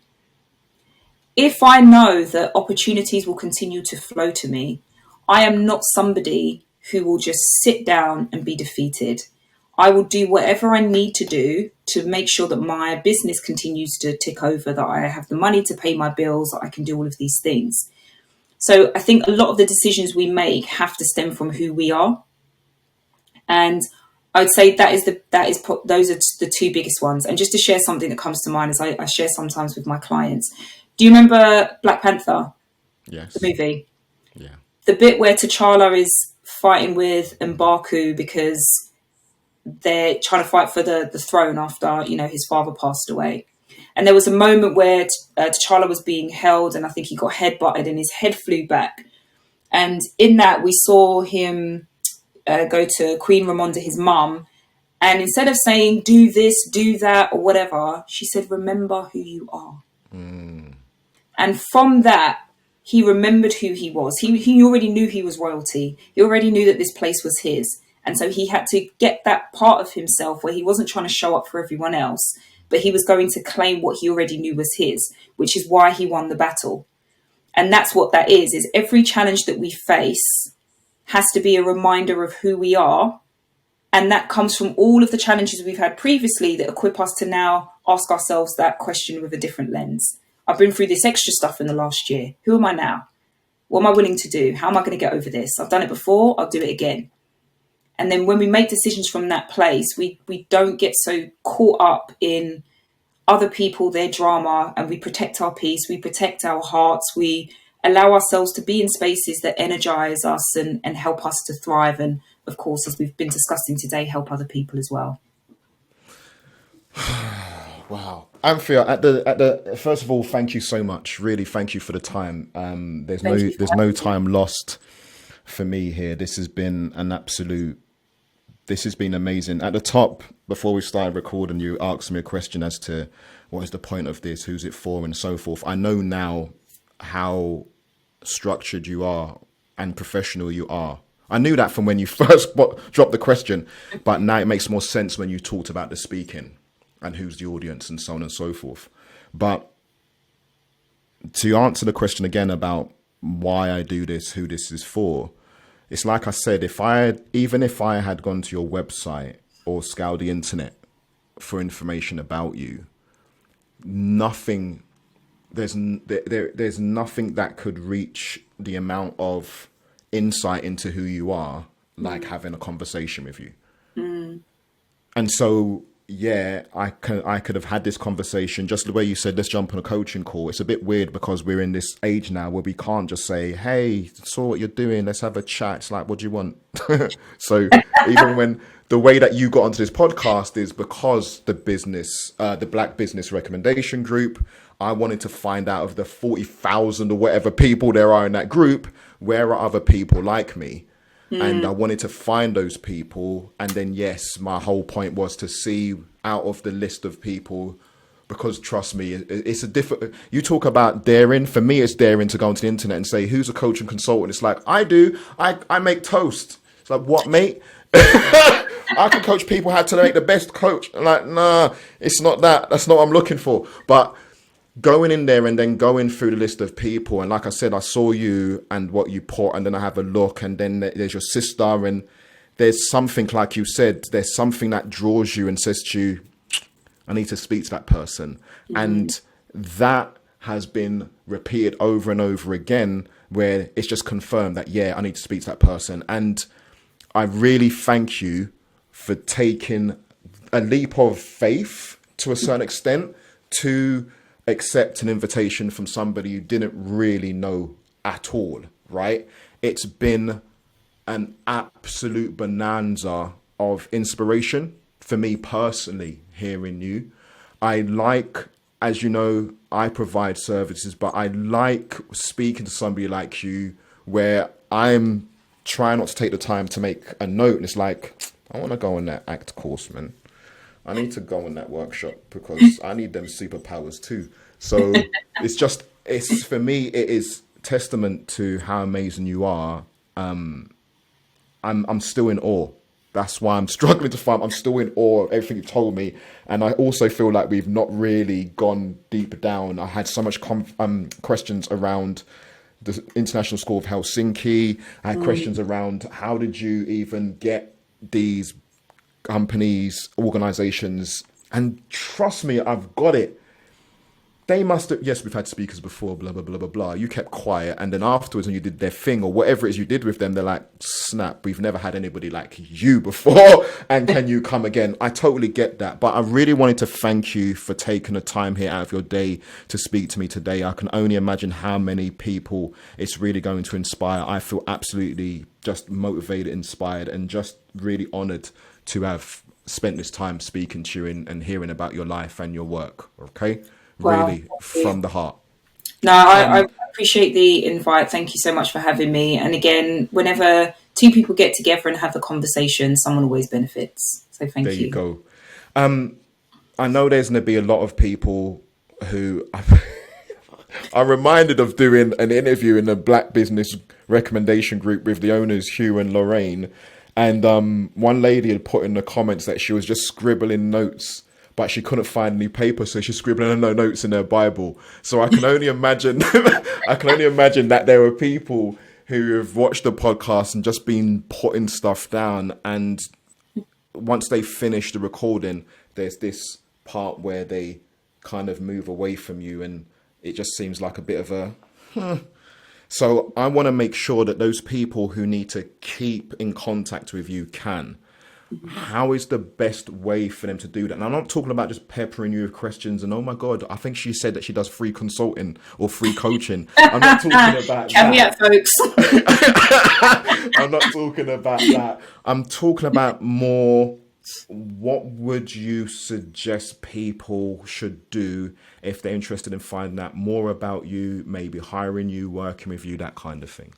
if I know that opportunities will continue to flow to me, I am not somebody who will just sit down and be defeated. I will do whatever I need to do to make sure that my business continues to tick over, that I have the money to pay my bills, that I can do all of these things. So I think a lot of the decisions we make have to stem from who we are. And I'd say those are the 2 biggest ones. And just to share something that comes to mind, as I share sometimes with my clients. Do you remember Black Panther? Yes. The movie? Yeah. The bit where T'Challa is fighting with M'Baku because they're trying to fight for the throne after, his father passed away. And there was a moment where T'Challa was being held and I think he got headbutted and his head flew back. And in that, we saw him go to Queen Ramonda, his mum. And instead of saying, do this, do that, or whatever, she said, remember who you are. And from that, he remembered who he was. He already knew he was royalty. He already knew that this place was his. And so he had to get that part of himself where he wasn't trying to show up for everyone else, but he was going to claim what he already knew was his, which is why he won the battle. And that's what that is every challenge that we face has to be a reminder of who we are. And that comes from all of the challenges we've had previously that equip us to now ask ourselves that question with a different lens. I've been through this extra stuff in the last year. Who am I now? What am I willing to do? How am I going to get over this? I've done it before. I'll do it again. And then when we make decisions from that place, we don't get so caught up in other people, their drama, and we protect our peace. We protect our hearts. We allow ourselves to be in spaces that energize us and help us to thrive. And of course, as we've been discussing today, help other people as well. Wow. Anthea, at the first of all, thank you so much. Really, thank you for the time. There's no time lost for me here. This has been amazing. At the top, before we started recording, you asked me a question as to what is the point of this, who's it for, and so forth. I know now how structured you are and professional you are. I knew that from when you first dropped the question, but now it makes more sense when you talked about the speaking and who's the audience and so on and so forth. But to answer the question again about why I do this, who this is for, it's like I said, even if I had gone to your website or scoured the internet for information about you, there's nothing that could reach the amount of insight into who you are, like having a conversation with you. And so, yeah, I could have had this conversation just the way you said, let's jump on a coaching call. It's a bit weird because we're in this age now where we can't just say, hey, saw what you're doing, let's have a chat. It's like, what do you want? So even when the way that you got onto this podcast is because the Black Business Recommendation Group, I wanted to find out of the 40,000 or whatever people there are in that group, where are other people like me? And I wanted to find those people. And then, yes, my whole point was to see out of the list of people, because trust me, it's a different, you talk about daring. For me, it's daring to go onto the internet and say, who's a coach and consultant? It's like, I make toast. It's like, what, mate? I can coach people how to make the best coach. I'm like, nah, it's not that. That's not what I'm looking for. But going in there and then going through the list of people, and like I said, I saw you and what you put, and then I have a look, and then there's your sister, and there's something, like you said, there's something that draws you and says to you, I need to speak to that person. And that has been repeated over and over again, where it's just confirmed that, yeah, I need to speak to that person. And I really thank you for taking a leap of faith to a certain extent to accept an invitation from somebody you didn't really know at all, right? It's been an absolute bonanza of inspiration for me personally hearing you. I like, as you know, I provide services, but I like speaking to somebody like you where I'm trying not to take the time to make a note, and it's like, I want to go on that ACT course, man. I need to go on that workshop because I need them superpowers too. So it's for me, it is testament to how amazing you are. I'm still in awe. That's why I'm struggling to find. I'm still in awe of everything you've told me, and I also feel like we've not really gone deep down. I had so much questions around the International School of Helsinki. I had questions around how did you even get these companies, organizations, and trust me, I've got it. They must have, yes, we've had speakers before, blah, blah, blah, blah, blah. You kept quiet. And then afterwards, when you did their thing or whatever it is you did with them, they're like, snap, we've never had anybody like you before. And can you come again? I totally get that. But I really wanted to thank you for taking the time here out of your day to speak to me today. I can only imagine how many people it's really going to inspire. I feel absolutely just motivated, inspired, and just really honored to have spent this time speaking to you and hearing about your life and your work. Okay. Really, from the heart. No, I appreciate the invite. Thank you so much for having me. And again, whenever two people get together and have a conversation, someone always benefits. So thank you. There you go. I know there's going to be a lot of people who I'm reminded of doing an interview in the Black Business Recommendation Group with the owners, Hugh and Lorraine. And one lady had put in the comments that she was just scribbling notes, but she couldn't find any paper, so she's scribbling her notes in her Bible. So I can only imagine, that there were people who have watched the podcast and just been putting stuff down. And once they finish the recording, there's this part where they kind of move away from you, and it just seems like a bit of a. So I want to make sure that those people who need to keep in contact with you can. how is the best way for them to do that? And I'm not talking about just peppering you with questions and, oh my God, I think she said that she does free consulting or free coaching. I'm not talking about Caveat, folks. I'm not talking about that. I'm talking about more, what would you suggest people should do if they're interested in finding out more about you, maybe hiring you, working with you, that kind of thing?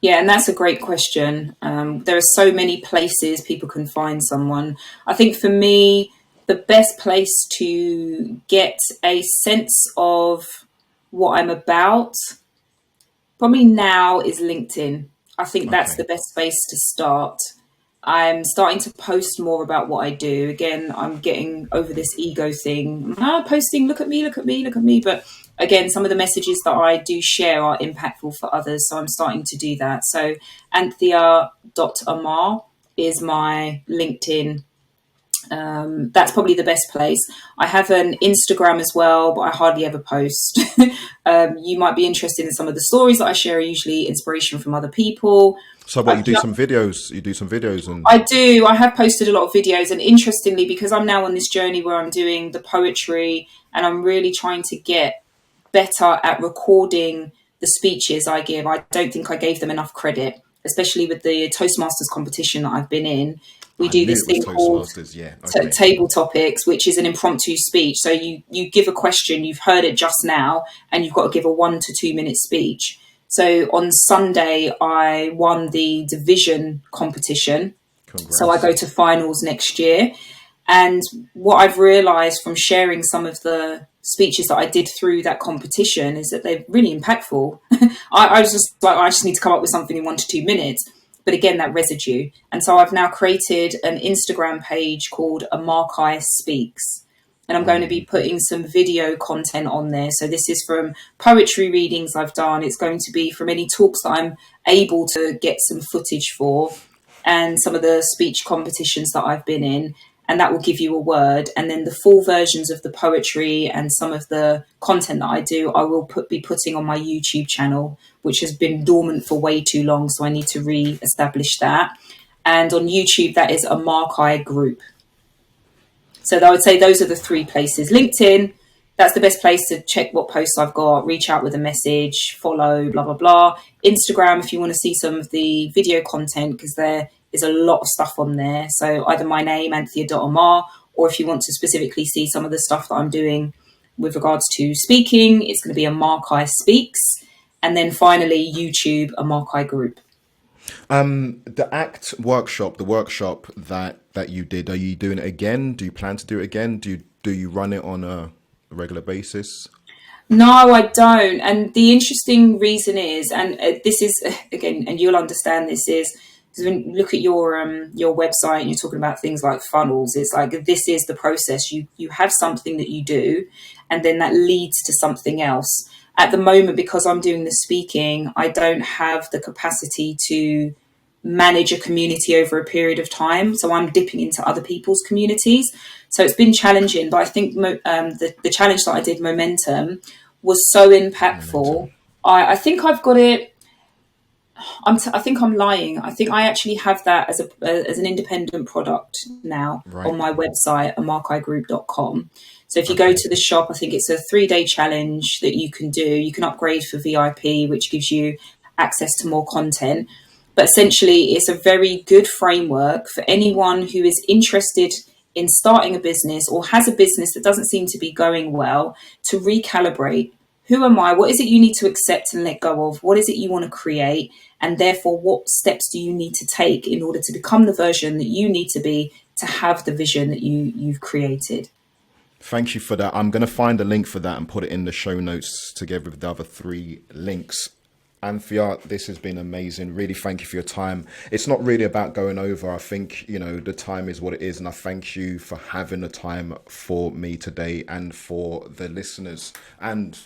Yeah, and that's a great question. There are so many places people can find someone. I think for me, the best place to get a sense of what I'm about probably now is LinkedIn. I think that's Okay. the best space to start. I'm starting to post more about what I do. Again, I'm getting over this ego thing. Posting, look at me, look at me, look at me. But again, some of the messages that I do share are impactful for others. So I'm starting to do that. So Anthea.Armar is my LinkedIn. That's probably the best place. I have an Instagram as well, but I hardly ever post. You might be interested in some of the stories that I share are usually inspiration from other people. So what, I you do some videos, and I do. I have posted a lot of videos, and interestingly, because I'm now on this journey where I'm doing the poetry and I'm really trying to get better at recording the speeches I give. I don't think I gave them enough credit, especially with the Toastmasters competition that I've been in. We I do knew this it was thing called Toastmasters. Yeah. Okay. table topics, which is an impromptu speech. So you give a question, you've heard it just now, and you've got to give a 1 to 2 minute speech. So on Sunday, I won the division competition. So I Congrats. go to finals next year. And what I've realised from sharing some of the speeches that I did through that competition is that they're really impactful. I was just like, I just need to come up with something in 1 to 2 minutes. But again, that residue. And so I've now created an Instagram page called Amarkai Speaks. And I'm going to be putting some video content on there. So this is from poetry readings I've done. It's going to be from any talks that I'm able to get some footage for, and some of the speech competitions that I've been in. And that will give you a word. And then the full versions of the poetry and some of the content that I do, I will be putting on my YouTube channel, which has been dormant for way too long. So I need to re-establish that. And on YouTube, that is Amarkai Group. So I would say those are the three places. LinkedIn, that's the best place to check what posts I've got, reach out with a message, follow, blah, blah, blah. Instagram, if you want to see some of the video content, because there is a lot of stuff on there. So either my name, Anthea.Armar, or if you want to specifically see some of the stuff that I'm doing with regards to speaking, it's going to be Amarkai Speaks. And then finally, YouTube, Amarkai Group. The ACT workshop, the workshop that you did, are you doing it again? Do you plan to do it again? Do you run it on a regular basis? No, I don't. And the interesting reason is, and this is again, and you'll understand this is, because when you look at your website and you're talking about things like funnels, it's like this is the process. You have something that you do, and then that leads to something else. At the moment, because I'm doing the speaking, I don't have the capacity to manage a community over a period of time. So I'm dipping into other people's communities. So it's been challenging, but I think the challenge that I did, Momentum, was so impactful. Momentum. I think I've got it. I think I'm lying. I think I actually have that as an independent product now Right. on my website, amarkaigroup.com. So if you go Okay. to the shop, I think it's a 3-day challenge that you can do. You can upgrade for VIP, which gives you access to more content. But essentially, it's a very good framework for anyone who is interested in starting a business or has a business that doesn't seem to be going well to recalibrate. Who am I? What is it you need to accept and let go of? What is it you want to create? And therefore, what steps do you need to take in order to become the version that you need to be to have the vision that you've created? Thank you for that. I'm going to find a link for that and put it in the show notes together with the other 3 links. Anthea, this has been amazing. Really thank you for your time. It's not really about going over. I think, the time is what it is. And I thank you for having the time for me today and for the listeners and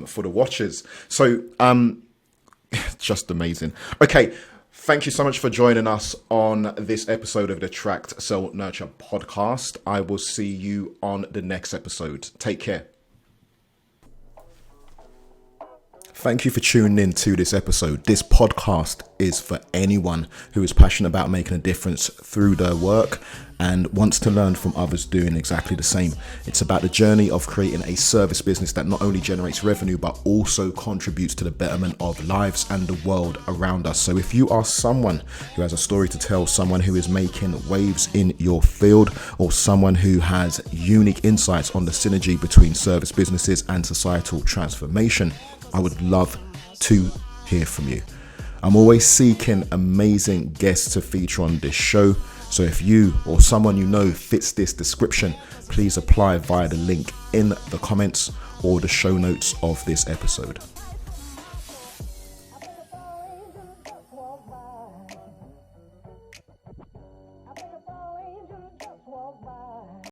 for the watchers. So just amazing. Okay. Thank you so much for joining us on this episode of the Attract, Sell, Nurture podcast. I will see you on the next episode. Take care. Thank you for tuning in to this episode. This podcast is for anyone who is passionate about making a difference through their work and wants to learn from others doing exactly the same. It's about the journey of creating a service business that not only generates revenue, but also contributes to the betterment of lives and the world around us. So if you are someone who has a story to tell, someone who is making waves in your field, or someone who has unique insights on the synergy between service businesses and societal transformation, I would love to hear from you. I'm always seeking amazing guests to feature on this show. So if you or someone you know fits this description, please apply via the link in the comments or the show notes of this episode.